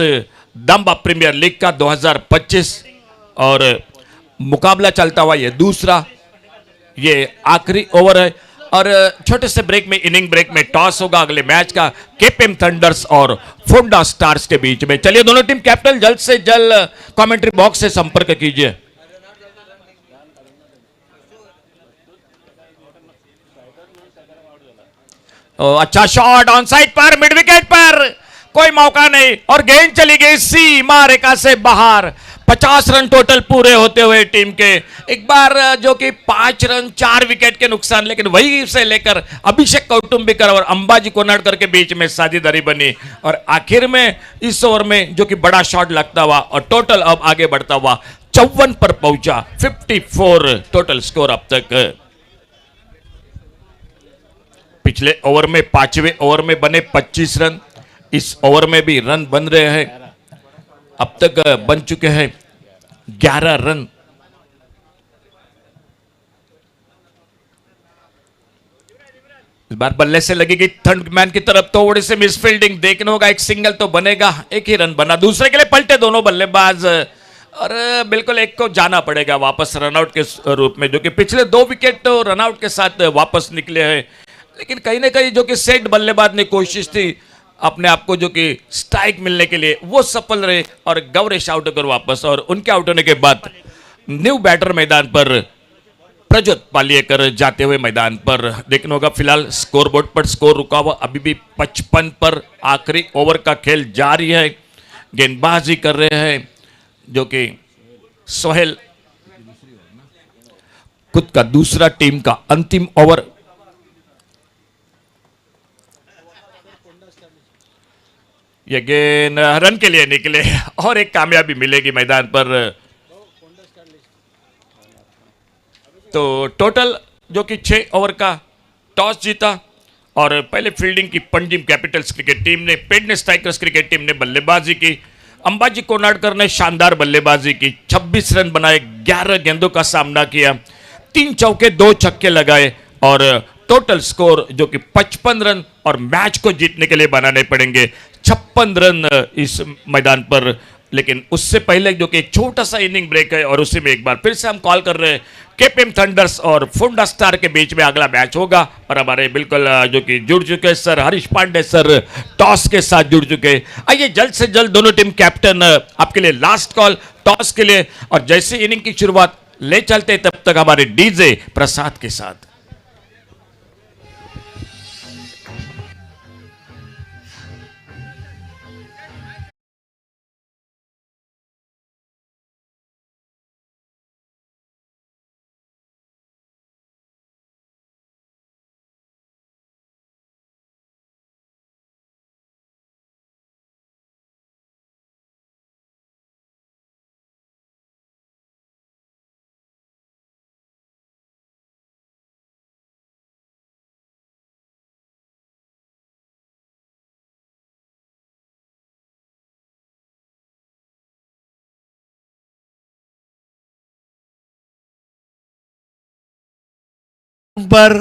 दंबा प्रीमियर लीग का 2025 और मुकाबला चलता हुआ ये दूसरा, ये आखिरी ओवर है। और छोटे से ब्रेक में, इनिंग ब्रेक में टॉस होगा अगले मैच का केपीएम थंडर्स और फोंडा स्टार्स के बीच में। चलिए दोनों टीम कैप्टन जल्द से जल्द कमेंट्री बॉक्स से संपर्क कीजिए। अच्छा शॉट ऑन साइड पर, मिड विकेट पर, कोई मौका नहीं और गेंद चली गई सीमा रेखा से बाहर। 50 रन टोटल पूरे होते हुए टीम के, एक बार जो कि 5 रन 4 विकेट के नुकसान, लेकिन वही से लेकर अभिषेक कौटुंबिकर और अंबाजी कोनाडकर के बीच में साझेदारी बनी और आखिर में इस ओवर में जो कि बड़ा शॉट लगता हुआ और टोटल अब आगे बढ़ता हुआ 54 पर पहुंचा। 54 टोटल स्कोर अब तक। पिछले ओवर में 5वें ओवर में बने 25 रन, इस ओवर में भी रन बन रहे हैं। अब तक बन चुके हैं 11 रन। इस बार बल्ले से लगेगी थंडमैन की तरफ, तो थोड़ी से मिस फील्डिंग देखने होगा, एक सिंगल तो बनेगा, एक ही रन बना, दूसरे के लिए पलटे दोनों बल्लेबाज और बिल्कुल एक को जाना पड़ेगा वापस रनआउट के रूप में, जो कि पिछले 2 विकेट तो रनआउट के साथ वापस निकले हैं। लेकिन कहीं ना कहीं जो कि सेट बल्लेबाज ने कोशिश थी अपने आप को जो कि स्ट्राइक मिलने के लिए, वो सफल रहे और गौरेश आउट होकर वापस। और उनके आउट होने के बाद न्यू बैटर मैदान पर प्रज्योत पालियेकर जाते हुए मैदान पर। देखना होगा फिलहाल स्कोर बोर्ड पर स्कोर रुका हुआ अभी भी 55 पर। आखिरी ओवर का खेल जारी है, गेंदबाजी कर रहे हैं जो कि सोहेल, खुद का दूसरा, टीम का अंतिम ओवर। ये गेंद रन के लिए निकले और एक कामयाबी मिलेगी मैदान पर। तो टोटल जो कि 6 ओवर का टॉस जीता और पहले फील्डिंग की पंजिम कैपिटल्स क्रिकेट टीम ने, पेडने स्ट्राइकर्स क्रिकेट टीम ने बल्लेबाजी की। अंबाजी कोनाडकर ने शानदार बल्लेबाजी की, 26 रन बनाए, 11 गेंदों का सामना किया, 3 चौके 2 छक्के लगाए और टोटल स्कोर जो कि 55 रन और मैच को जीतने के लिए बनाने पड़ेंगे 56 रन इस मैदान पर। लेकिन उससे पहले जो कि एक छोटा सा इनिंग ब्रेक है और उसी में एक बार फिर से हम कॉल कर रहे हैं केपीएम थंडर्स और फोंडा स्टार के बीच में अगला मैच होगा। और हमारे बिल्कुल जो कि जुड़ चुके sir Harish Pande sir toss के साथ जुड़ चुके। आइए जल्द से जल्द दोनों टीम कैप्टन आपके लिए लास्ट कॉल टॉस के लिए, और जैसे इनिंग की शुरुआत ले चलते तब तक हमारे डीजे प्रसाद के साथ। पर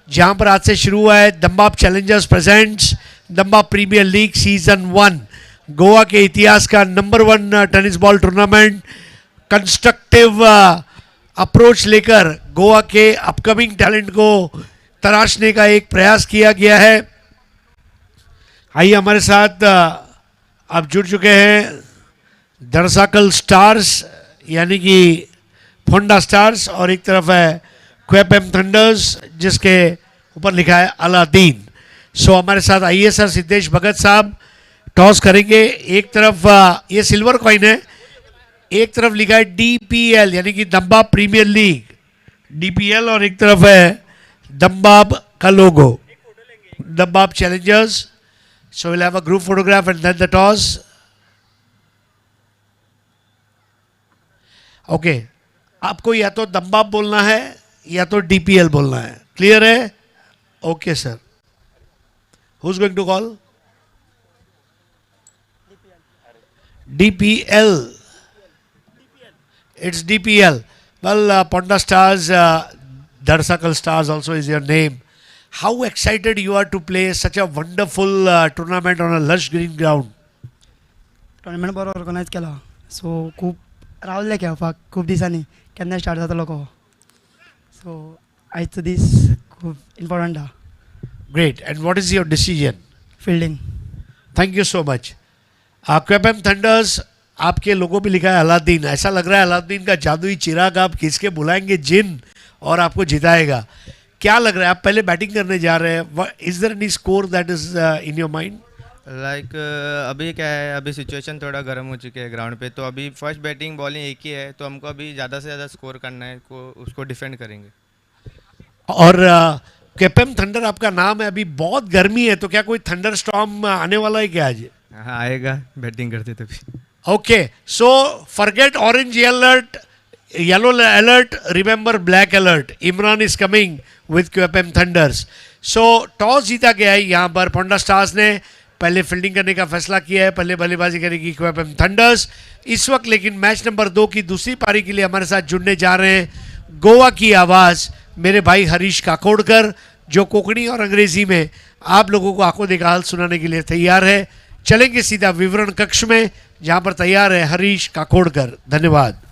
जहां पर आज से शुरू हुआ है दंबा चैलेंजर्स प्रेजेंट्स दंबा प्रीमियर लीग सीजन 1, गोवा के इतिहास का number 1 tennis ball tournament. Constructive approach लेकर गोवा के अपकमिंग टैलेंट को तराशने का एक प्रयास किया गया है। आइए हमारे साथ अब जुड़ चुके हैं दरसाकल स्टार्स यानी कि फोंडा स्टार्स और एक तरफ है केपीएम थंडर्स जिसके ऊपर लिखा है अलादीन। सो हमारे साथ आइए सर सिद्धेश भगत साहब टॉस करेंगे। एक तरफ ये सिल्वर कॉइन है, एक तरफ लिखा है DPL यानी कि दम्बाब प्रीमियर लीग DPL और एक तरफ है दम्बाब का लोगो दम्बाब Challengers. So we'll have a group photograph and then the toss. Okay. आपको या तो दम्बाब बोलना है या तो DPL बोलना है. क्लियर है? Okay sir. Who's going to call? DPL. It's DPL. Well, Ponda Stars, Darsakal Stars also is your name. How excited you are to play such a wonderful tournament on a lush green ground? Tournament बरो organise केला सो खूब रावल्ले खेळपाक खूब दिसांनी केन्ना start जातलो को सो आयचो दीस खूब इम्पॉर्टंट हा Great. And what is your decision? Fielding. Thank you so much. Kwepam thunders आपके लोगों पे लिखा है अलादीन. ऐसा लग रहा है अलादीन का जादुई चिराग आप खींच के बुलाएंगे जिन और आपको जिताएगा. क्या लग रहा है? आप पहले बैटिंग करने जा रहे हैं. Is there any score that is in your mind? Like अभी क्या है, अभी सिचुएशन थोड़ा गर्म हो चुकी है ग्राउंड पे, तो अभी फर्स्ट बैटिंग बॉलिंग एक ही है, तो हमको अभी ज़्यादा से ज़्यादा स्कोर करना है, को उसको डिफेंड करेंगे. और केपम थंडर आपका नाम है. अभी बहुत गर्मी है तो क्या कोई थंडर स्टॉर्म आने वाला है क्या आज? हाँ आएगा बैटिंग करते तभी. Okay. So forget orange alert, yellow alert, remember black alert. Imran is coming with Kwepam thunders. So toss जीता गया है यहाँ पर. पोंडा स्टार्स ने पहले फील्डिंग करने का फैसला किया है. पहले बल्लेबाजी करेगी क्वेपम थंडर्स इस वक्त. लेकिन मैच नंबर 2 की दूसरी पारी के लिए हमारे साथ जुड़ने जा रहे हैं गोवा की आवाज़ मेरे भाई हरीश काकोड़कर, जो कोंकणी और अंग्रेजी में आप लोगों को आंखों देखा हाल सुनाने के लिए तैयार है. चलेंगे सीधा विवरण कक्ष में जहां पर तैयार है हरीश काकोड़कर. धन्यवाद.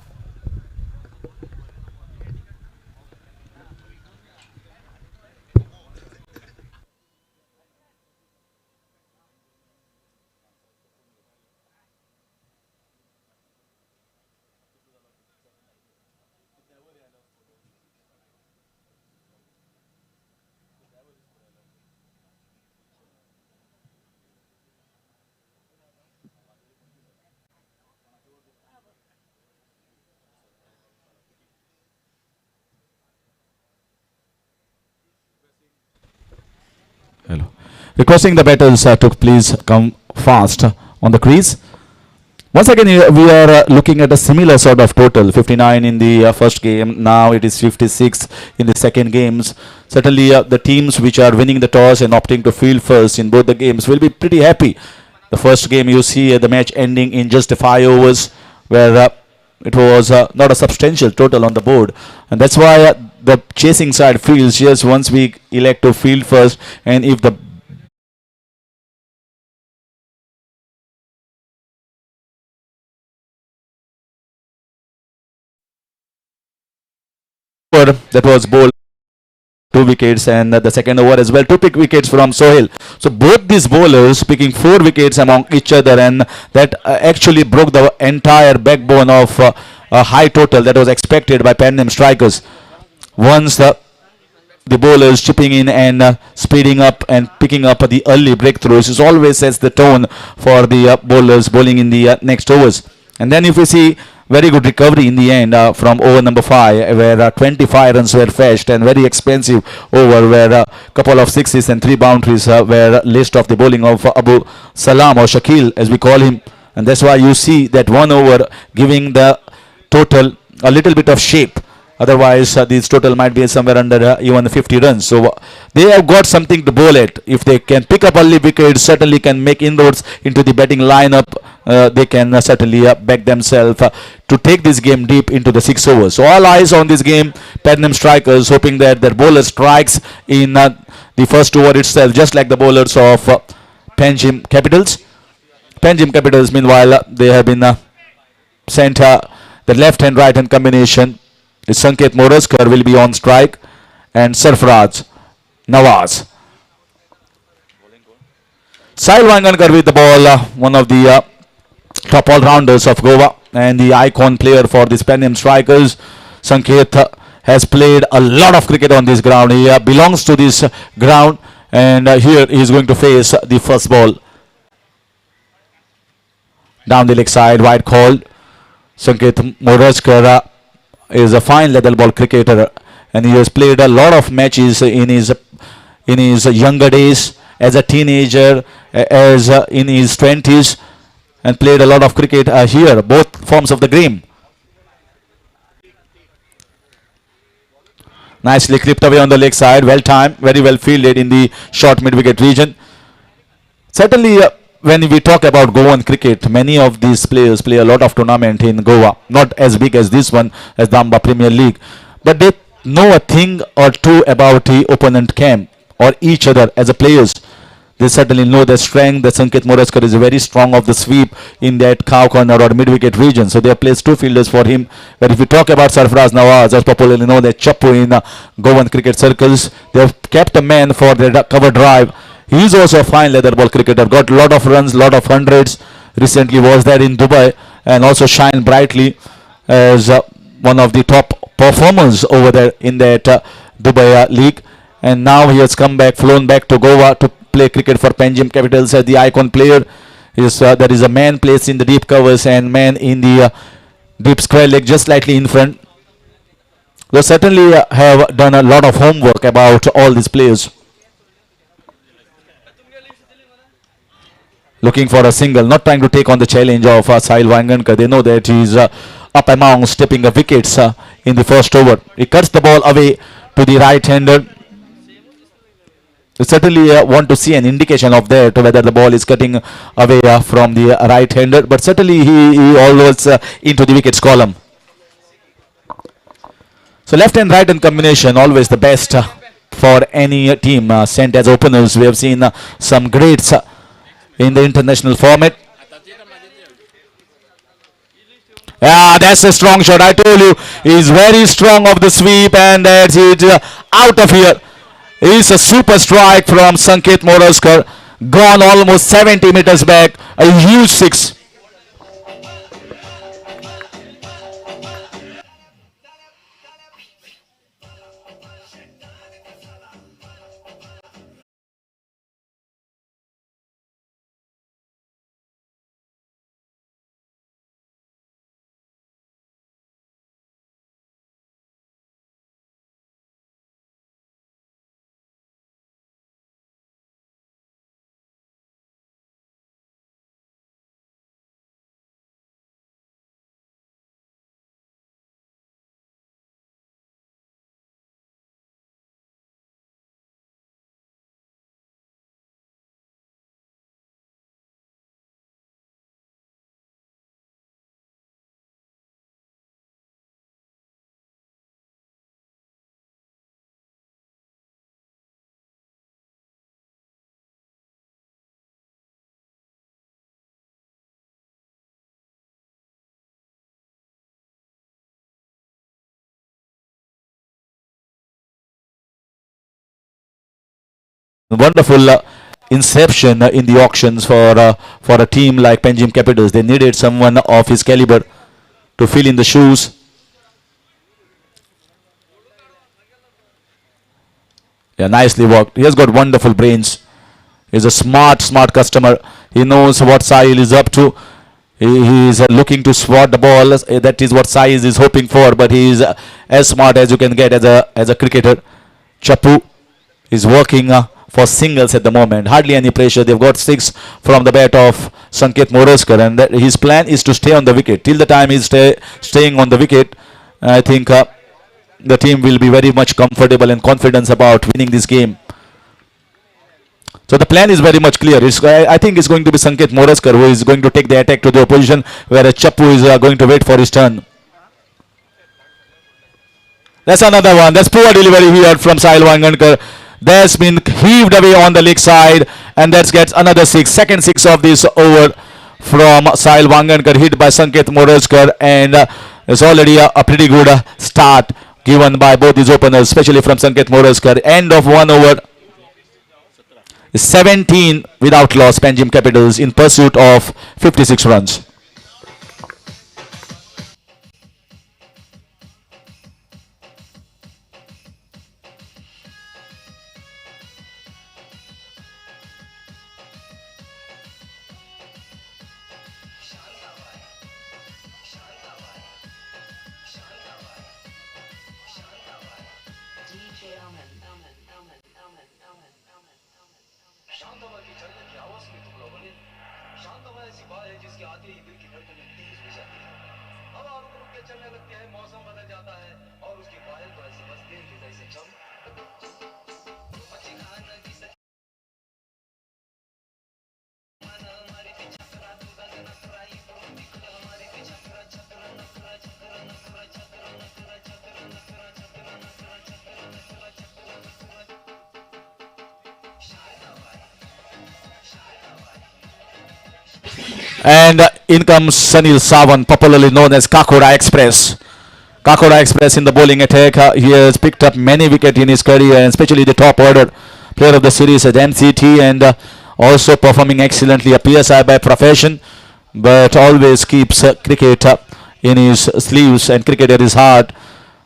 Hello. Requesting the batters to please come fast on the crease. Once again, we are looking at a similar sort of total. 59 in the first game. Now it is 56 in the second games. Certainly, the teams which are winning the toss and opting to field first in both the games will be pretty happy. The first game, you see the match ending in just 5 overs, where it was not a substantial total on the board, and that's why the chasing side feels yes once we elect to field first, and if the that was bowled 2 wickets, and the second over as well 2 pick wickets from Sohail. So both these bowlers picking 4 wickets among each other, and that actually broke the entire backbone of a high total that was expected by Pan Am strikers. Once the bowlers chipping in and speeding up and picking up the early breakthroughs, it always sets the tone for the bowlers bowling in the next overs. And then if we see very good recovery in the end from over number 5, where 25 runs were fetched, and very expensive over where a couple of sixes and 3 boundaries were laced off the bowling of Abu Salam, or Shakil as we call him. And that's why you see that 1 over giving the total a little bit of shape. Otherwise, this total might be somewhere under even 50 runs. So they have got something to bowl at. If they can pick up early wickets, certainly can make inroads into the batting lineup. They can certainly back themselves to take this game deep into the 6 overs. So all eyes on this game. Pan Am strikers hoping that their bowler strikes in the first over itself, just like the bowlers of Panjim Capitals. Panjim Capitals, meanwhile, they have been sent the left and right hand combination. Sanket Moraskar will be on strike, and Sarfraz Nawaz. Sahil Wangankar with the ball, one of the top all-rounders of Goa and the icon player for the Pan Am strikers. Sanket has played a lot of cricket on this ground. He belongs to this ground, and here he is going to face the first ball. Down the leg side, wide called. Sanket Morajkar is a fine leather ball cricketer, and he has played a lot of matches in his younger days as a teenager, as in his 20s, and played a lot of cricket here, both forms of the game. Nicely clipped away on the leg side, well timed, very well fielded in the short mid wicket region. Certainly, when we talk about Goan cricket, many of these players play a lot of tournament in Goa. Not as big as this one, as the Amba Premier League, but they know a thing or two about the opponent camp or each other as a players. They certainly know their strength. The Sanket Morajkar is very strong of the sweep in that cow corner or mid-wicket region. So they have placed two fielders for him. But if we talk about Sarfaraz Nawaz, as popularly known as Chappu in Goan cricket circles, they have kept a man for their cover drive. He is also a fine leather ball cricketer. Got a lot of runs, lot of hundreds. Recently was there in Dubai and also shine brightly as one of the top performers over there in that Dubai league. And now he has come back, flown back to Goa to play cricket for Panjim Capitals as the icon player. There is a man placed in the deep covers and man in the deep square leg just slightly in front. They certainly have done a lot of homework about all these players. Looking for a single, not trying to take on the challenge of Sahil Wangankar. They know that he is up among stepping the wickets in the first over. He cuts the ball away to the right-hander. We certainly want to see an indication of that, whether the ball is cutting away from the right-hander, but certainly he always into the wickets column. So left and right hand combination always the best for any team sent as openers. We have seen some greats in the international format. Yeah, that's a strong shot. I told you, he's very strong of the sweep, and that's it, out of here. It's a super strike from Sanket Morajkar. Gone almost 70 meters back. A huge six. Wonderful inception in the auctions for a team like Panjim Capitals. They needed someone of his caliber to fill in the shoes. Yeah, nicely worked. He has got wonderful brains. He's a smart customer. He knows what Sahil is up to. He is looking to swat the ball. That is what Sahil is hoping for. But he is as smart as you can get as a cricketer. Chappu is working for singles at the moment. Hardly any pressure. They've got six from the bat of Sanket Morajkar, and his plan is to stay on the wicket. Till the time he's staying on the wicket, I think the team will be very much comfortable and confident about winning this game. So the plan is very much clear. I think it's going to be Sanket Morajkar who is going to take the attack to the opposition, whereas Chappu is going to wait for his turn. That's another one. That's poor delivery here from Sahil Wangankar. That's been heaved away on the leg side, and that gets another six. Second six of this over from Sahil Wangankar, hit by Sanket Morajkar, and it's already a pretty good start given by both these openers, especially from Sanket Morajkar. End of one over. 17 without loss. Panjim Capitals in pursuit of 56 runs. शांतमय की चलने की आवाज में तुम लोगों ने शांतमय ऐसी बात है जिसके आते ही दिल की धड़कनें तेज हो जाती है, हवा रुक रुक के चलने लगती है, मौसम बदल जाता है और उसकी पायल तो ऐसे बस तेल की जैसे चम And in comes Sunil Sawan, popularly known as Kakora Express. Kakora Express in the bowling attack. He has picked up many wickets in his career, and especially the top order player of the series at MCT, and also performing excellently a PSI by profession, but always keeps cricket in his sleeves and cricket at his heart.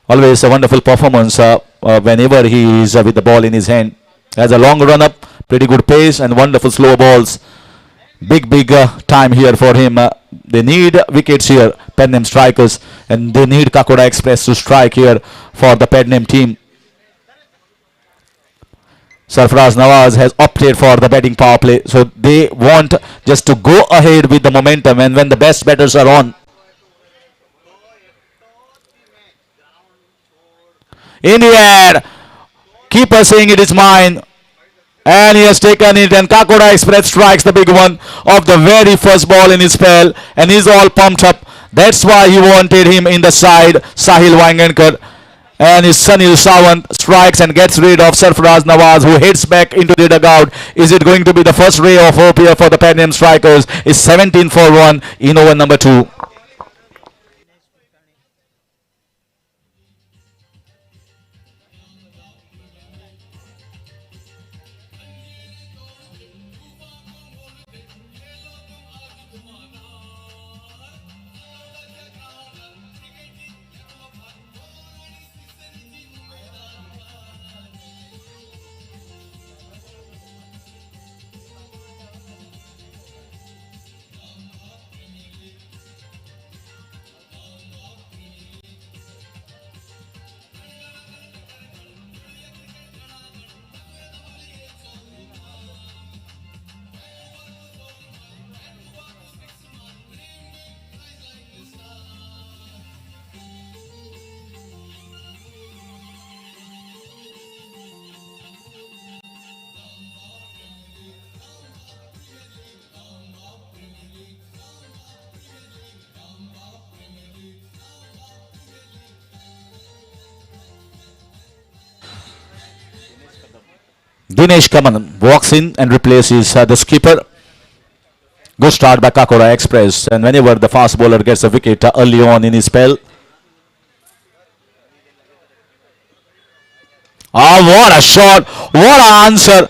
Always a wonderful performance whenever he is with the ball in his hand. Has a long run up, pretty good pace, and wonderful slow balls. Big time here for him. They need wickets here, Padnam strikers, and they need Kakora Express to strike here for the Padnam team. Sarfaraz Nawaz has opted for the batting power play, so they want just to go ahead with the momentum, and when the best batters are on. In the air, keeper saying it is mine. And he has taken it, and Kakora Express strikes the big one of the very first ball in his spell, and he's all pumped up. That's why he wanted him in the side, Sahil Wangankar. And his Sunil Sawant strikes and gets rid of Sarfaraz Nawaz, who heads back into the dugout. Is it going to be the first ray of hope here for the Padnam strikers? Is 17 for 1 in over number 2. Dinesh Kaman walks in and replaces the skipper. Good start by Kakora Express, and whenever the fast bowler gets a wicket early on in his spell. What a shot! What an answer!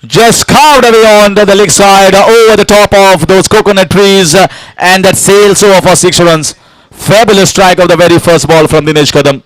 Just carved away on the leg side over the top of those coconut trees, and that sails over for 6 runs. Fabulous strike of the very first ball from Dinesh Kadam.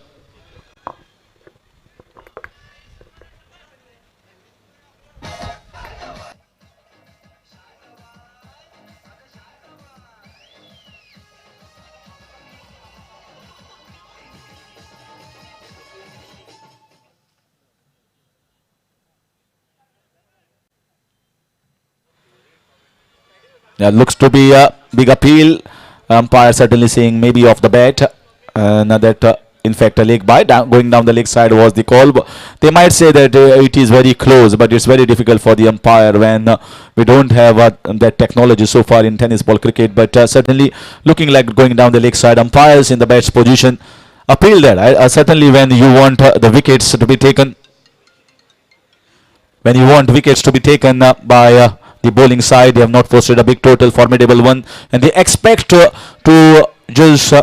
Looks to be a big appeal. Umpire certainly saying maybe off the bat. Now that in fact a leg by going down the leg side was the call. They might say that it is very close, but it's very difficult for the umpire when we don't have that technology so far in tennis ball cricket. But certainly looking like going down the leg side. Umpires in the bat's position appeal that. Certainly when you want the wickets to be taken. When you want wickets to be taken by the bowling side, they have not posted a big total, formidable one, and they expect to just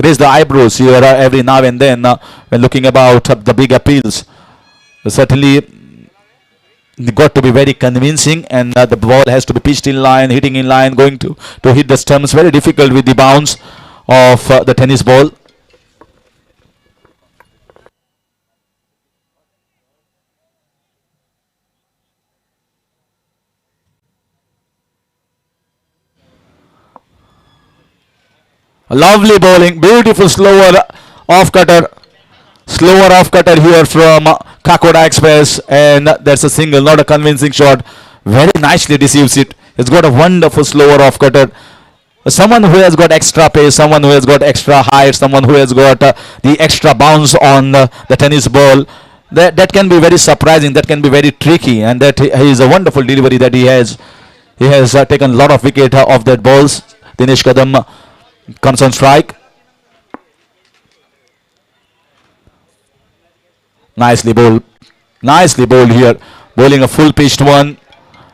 raise the eyebrows here every now and then when looking about the big appeals. Certainly got to be very convincing, and the ball has to be pitched in line, hitting in line, going to hit the stumps. Very difficult with the bounce of the tennis ball. Lovely bowling, beautiful slower off cutter, slower off cutter here from Kakoda Express, and that's a single, not a convincing shot. Very nicely receives it. It's got a wonderful slower off cutter. Someone who has got extra pace, someone who has got extra height, someone who has got the extra bounce on the tennis ball. That can be very surprising. That can be very tricky, and that he is a wonderful delivery that he has. He has taken a lot of wicket off that balls. Dinesh Kadam comes on strike. Nicely bowled here, bowling a full pitched one,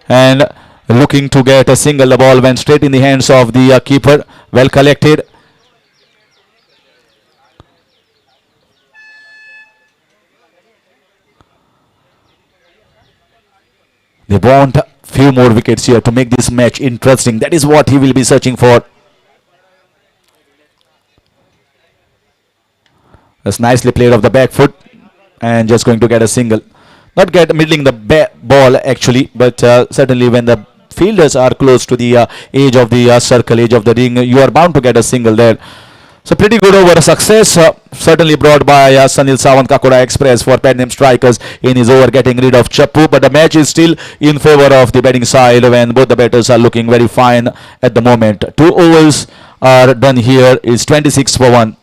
and looking to get a single. The ball went straight in the hands of the keeper. Well collected. They want few more wickets here to make this match interesting. That is what he will be searching for. That's nicely played off the back foot, and just going to get a single. Not get middling the ball actually, but certainly when the fielders are close to the edge of the circle, edge of the ring, you are bound to get a single there. So pretty good over, success certainly brought by Sanil Sawant, Kakoda Express, for Padnam Strikers in his over, getting rid of Chappu. But the match is still in favor of the batting side when both the batters are looking very fine at the moment. 2 overs are done here. It's 26 for 1.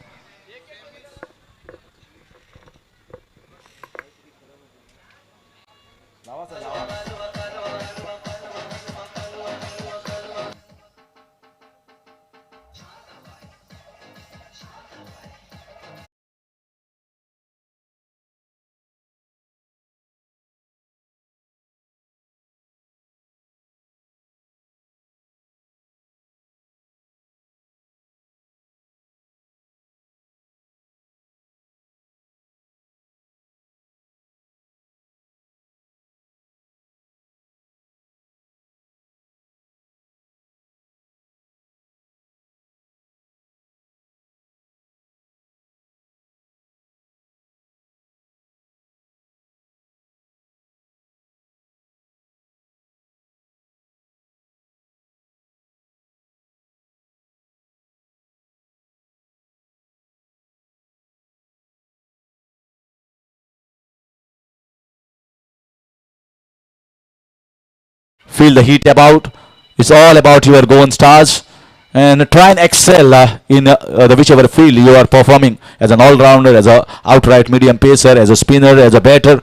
Feel the heat about. It's all about your Goan stars, and try and excel in the whichever field you are performing, as an all-rounder, as a outright medium pacer, as a spinner, as a batter.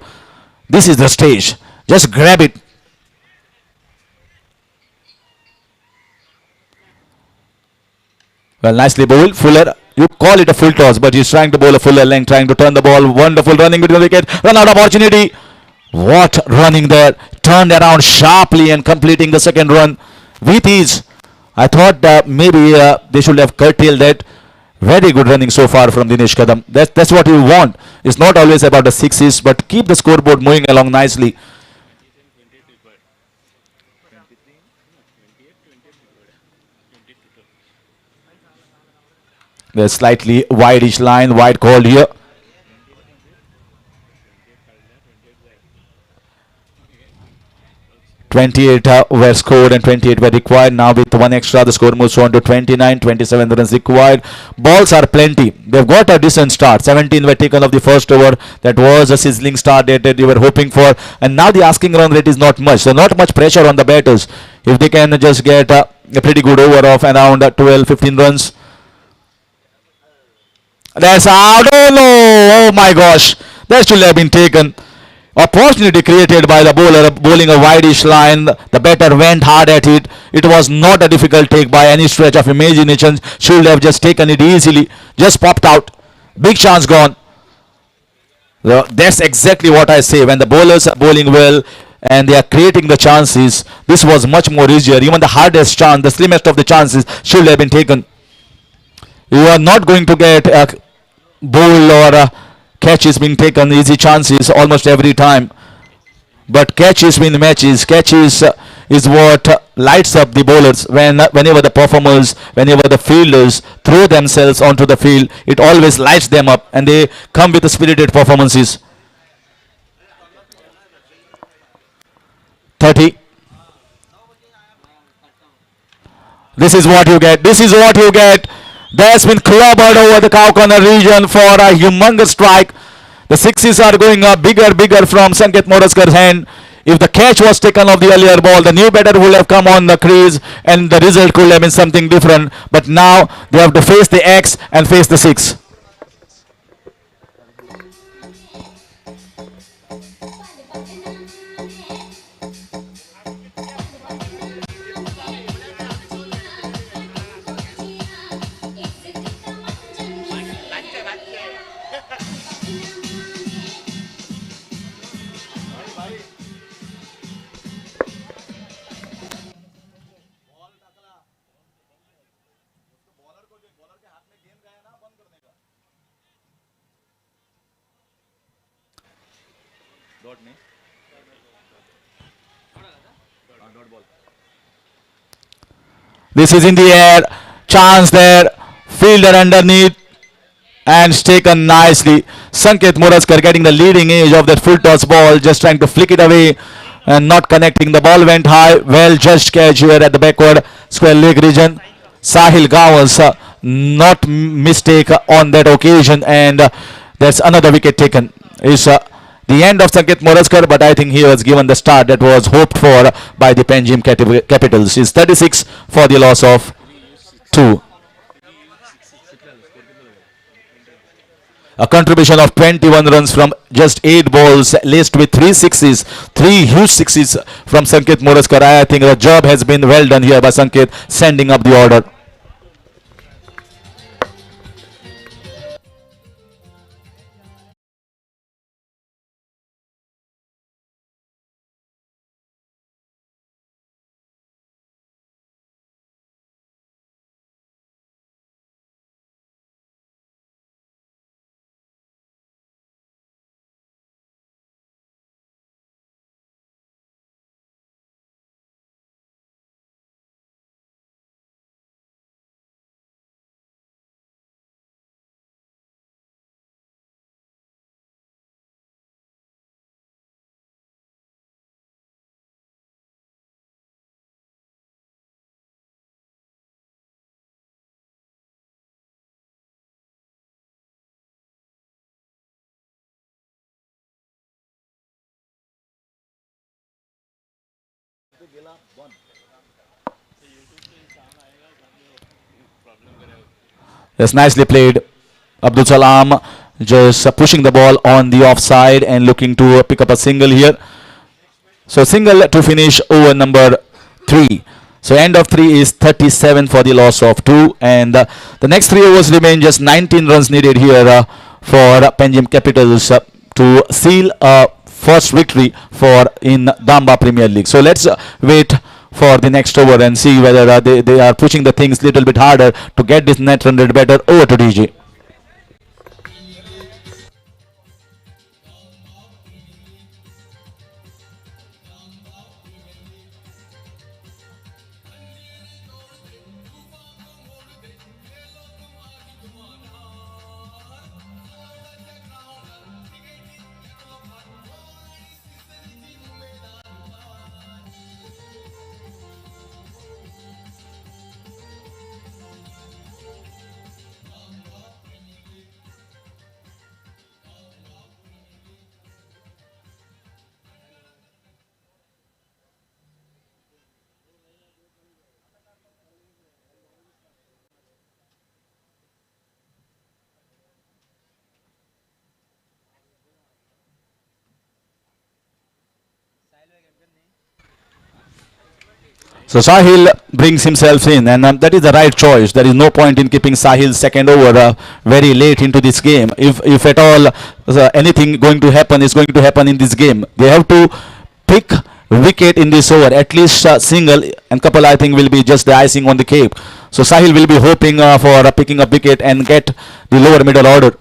This is the stage. Just grab it. Well, nicely bowled. Fuller, you call it a full toss, but he's trying to bowl a fuller length, trying to turn the ball. Wonderful running between the wicket. Run out opportunity. What running there. Turned around sharply and completing the second run with ease. I thought maybe they should have curtailed that. Very good running so far from Dinesh Kadam. That's what you want. It's not always about the sixes, but keep the scoreboard moving along nicely. There's slightly wide-ish line, wide called here. (28) were scored and 28 were required. Now with one extra, the score moves on to 29. 27 runs required. Balls are plenty. They've got a decent start. 17 were taken off the first over. That was a sizzling start that you were hoping for. And now the asking run rate is not much. So not much pressure on the batters. If they can just get a pretty good over of around 12-15 runs. That's out. Oh no! Oh my gosh! That should have been taken. Opportunity created by the bowler, bowling a wide-ish line. The batter went hard at it. It was not a difficult take by any stretch of imagination. Should have just taken it easily. Just popped out. Big chance gone. That's exactly what I say. When the bowlers are bowling well and they are creating the chances, this was much more easier. Even the hardest chance, the slimmest of the chances should have been taken. You are not going to get a bowl or catches being taken, easy chances almost every time. But catches win matches. Catches is what lights up the bowlers. Whenever the performers, whenever the fielders throw themselves onto the field, it always lights them up and they come with the spirited performances. 30. This is what you get. This is what you get. That's been clobbered over the cow corner region for a humongous strike. The sixes are going up bigger from Sanket Moraskar's hand. If the catch was taken off the earlier ball, the new batter would have come on the crease and the result could have been something different. But now they have to face the X and face the six. This is in the air. Chance there. Fielder underneath. And taken nicely. Sanket Muraskar getting the leading edge of that full toss ball. Just trying to flick it away. And not connecting. The ball went high. Well judged catch here at the backward square leg region. Sahil Gawas not mistake on that occasion. And that's another wicket taken. Is the end of Sanket Muraskar, but I think he was given the start that was hoped for by the Panjim Capitals. It's 36 for the loss of 2. A contribution of 21 runs from just 8 balls, laced with 3 sixes, 3 huge sixes from Sanket Muraskar. I think the job has been well done here by Sanket, sending up the order. That's nicely played. Abdul Salam just pushing the ball on the offside and looking to pick up a single here. So single to finish over number 3. So end of 3 is 37 for the loss of 2. And the next 3 overs remain. Just 19 runs needed here for Panjim Capitals to seal a first victory for in Damba Premier League. So let's wait for the next over and see whether they are pushing the things a little bit harder to get this net run rate better. Over to DJ. So Sahil brings himself in, and that is the right choice. There is no point in keeping Sahil's second over very late into this game. If at all anything going to happen is going to happen in this game, they have to pick wicket in this over. At least single and couple, I think, will be just the icing on the cake. So Sahil will be hoping for picking up wicket and get the lower middle order.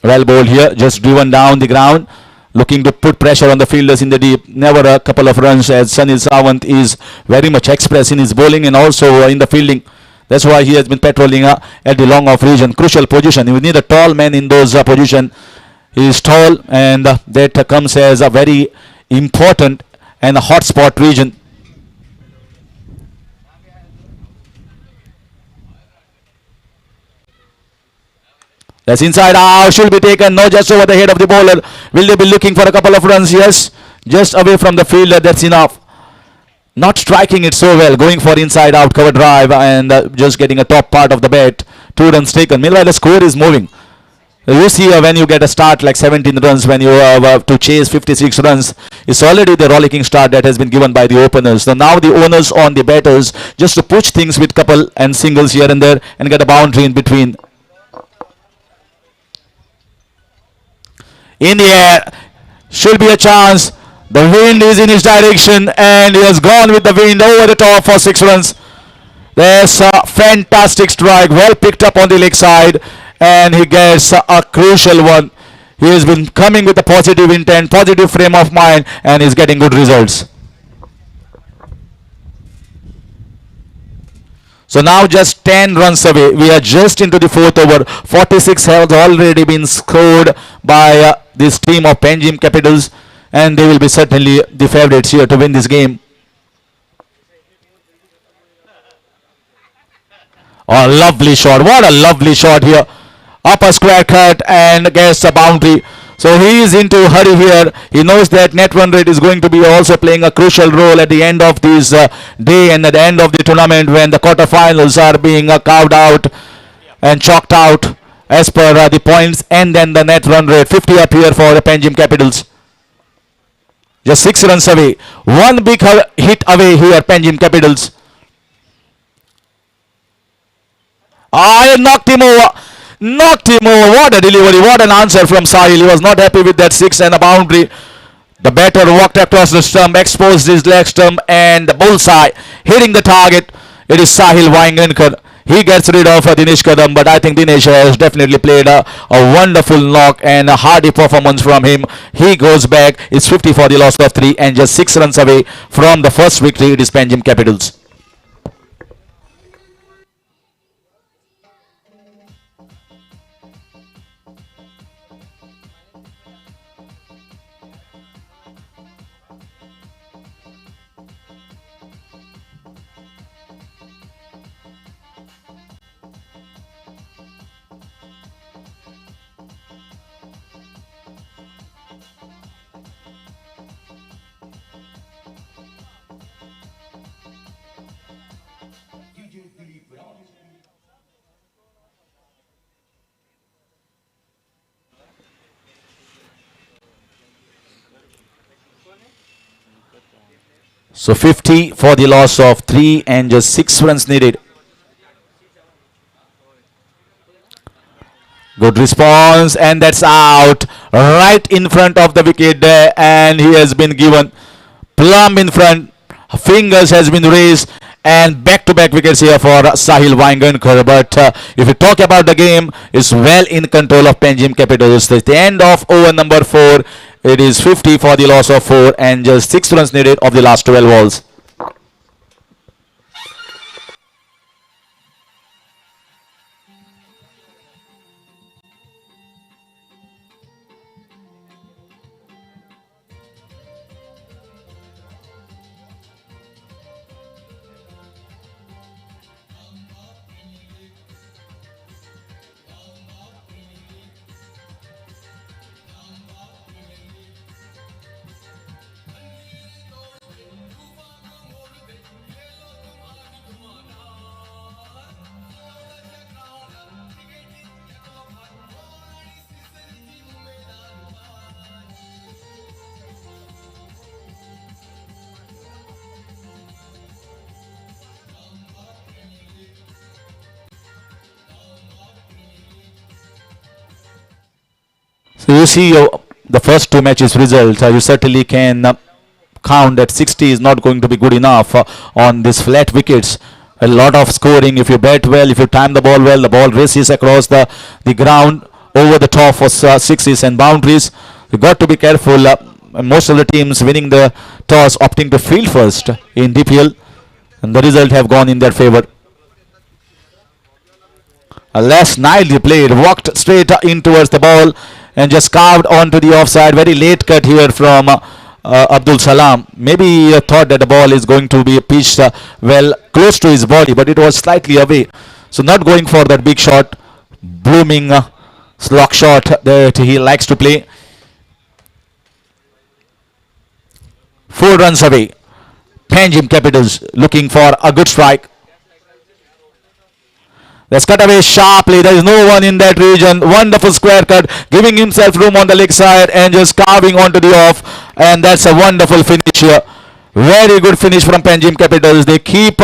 Well bowled here, just driven down the ground. Looking to put pressure on the fielders in the deep. Never a couple of runs, as Sunil Sawant is very much express in his bowling and also in the fielding. That's why he has been patrolling at the long off region. Crucial position. You need a tall man in those position. He is tall, and that comes as a very important and a hot spot region. That's inside out, should be taken, no, just over the head of the bowler. Will they be looking for a couple of runs? Yes, just away from the fielder, that's enough. Not striking it so well, going for inside out cover drive and just getting a top part of the bat. 2 runs taken. Meanwhile, the score is moving. You see when you get a start like 17 runs, when you have to chase 56 runs, it's already the rollicking start that has been given by the openers. So now the owners on the batters just to push things with couple and singles here and there and get a boundary in between. In the air, should be a chance. The wind is in his direction and he has gone with the wind over the top for 6 runs. There's a fantastic strike, well picked up on the leg side, and he gets a crucial one. He has been coming with a positive intent, positive frame of mind, and is getting good results. So now just 10 runs away. We are just into the 4th over. 46 has already been scored by this team of Panjim Capitals, and they will be certainly the favourites here to win this game. A lovely shot. What a lovely shot here. Upper square cut and gets a boundary. So he is into a hurry here. He knows that net run rate is going to be also playing a crucial role at the end of this day and at the end of the tournament when the quarterfinals are being carved out and chalked out as per the points and then the net run rate. 50 up here for the Panjim Capitals. Just 6 runs away. One big hit away here, Panjim Capitals. I knocked him over. Knocked him over. What a delivery. What an answer from Sahil. He was not happy with that 6 and a boundary. The batter walked across the stump, exposed his leg stump, and the bullseye hitting the target. It is Sahil Wangankar. He gets rid of Dinesh Kadam, but I think Dinesh has definitely played a wonderful knock and a hardy performance from him. He goes back. It's 50 for the loss of 3 and just 6 runs away from the first victory. It is Panjim Capitals. So 50 for the loss of 3 and just 6 runs needed. Good response and that's out right in front of the wicket there, and he has been given plumb in front. Fingers has been raised and back-to-back wickets here for Sahil Wangankar. But if you talk about the game, it's well in control of Panjim Capitals. At the end of over number 4, it is 50 for the loss of 4 and just 6 runs needed of the last 12 balls. So you see the first 2 matches result, you certainly can count that 60 is not going to be good enough on these flat wickets. A lot of scoring. If you bat well, if you time the ball races across the ground over the top for 6s and boundaries. You got to be careful. Most of the teams winning the toss opting to field first in DPL, and the result have gone in their favor. Last night they played, walked straight in towards the ball and just carved onto the offside. Very late cut here from Abdul Salam. Maybe he thought that the ball is going to be pitched well close to his body, but it was slightly away. So not going for that big shot. Blooming Slog shot that he likes to play. 4 runs away. Panjim Capitals looking for a good strike. That's cut away sharply. There is no one in that region. Wonderful square cut, giving himself room on the leg side and just carving onto the off. And that's a wonderful finish here. Very good finish from Panjim Capitals. They keep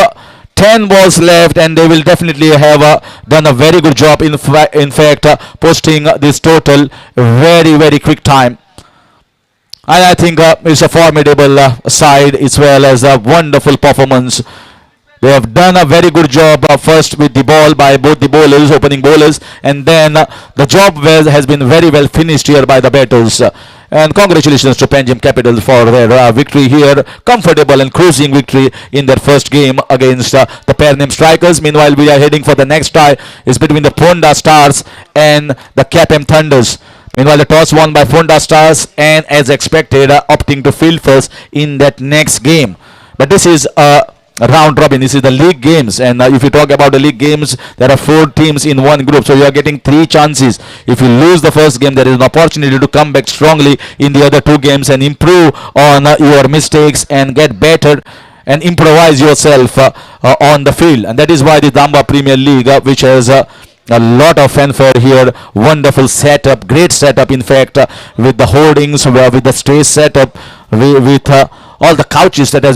10 balls left and they will definitely have done a very good job in fact posting this total very quick time. And I think it's a formidable side as well as a wonderful performance. They have done a very good job first with the ball by both the bowlers, opening bowlers, and then the job has been very well finished here by the batters. And congratulations to Panjim Capitals for their victory here. Comfortable and cruising victory in their first game against the Pernem Strikers. Meanwhile, we are heading for the next tie. It's between the Fonda Stars and the Clapham Thunders. Meanwhile, the toss won by Fonda Stars and as expected opting to field first in that next game. But this is round robin. This is the league games, and if you talk about the league games, there are 4 teams in one group, so you are getting 3 chances. If you lose the first game, there is an opportunity to come back strongly in the other 2 games and improve on your mistakes and get better and improvise yourself on the field. And that is why the Damba Premier League, which has a lot of fanfare here, wonderful setup, great setup in fact, with the hoardings, with the stage setup, with all the couches that has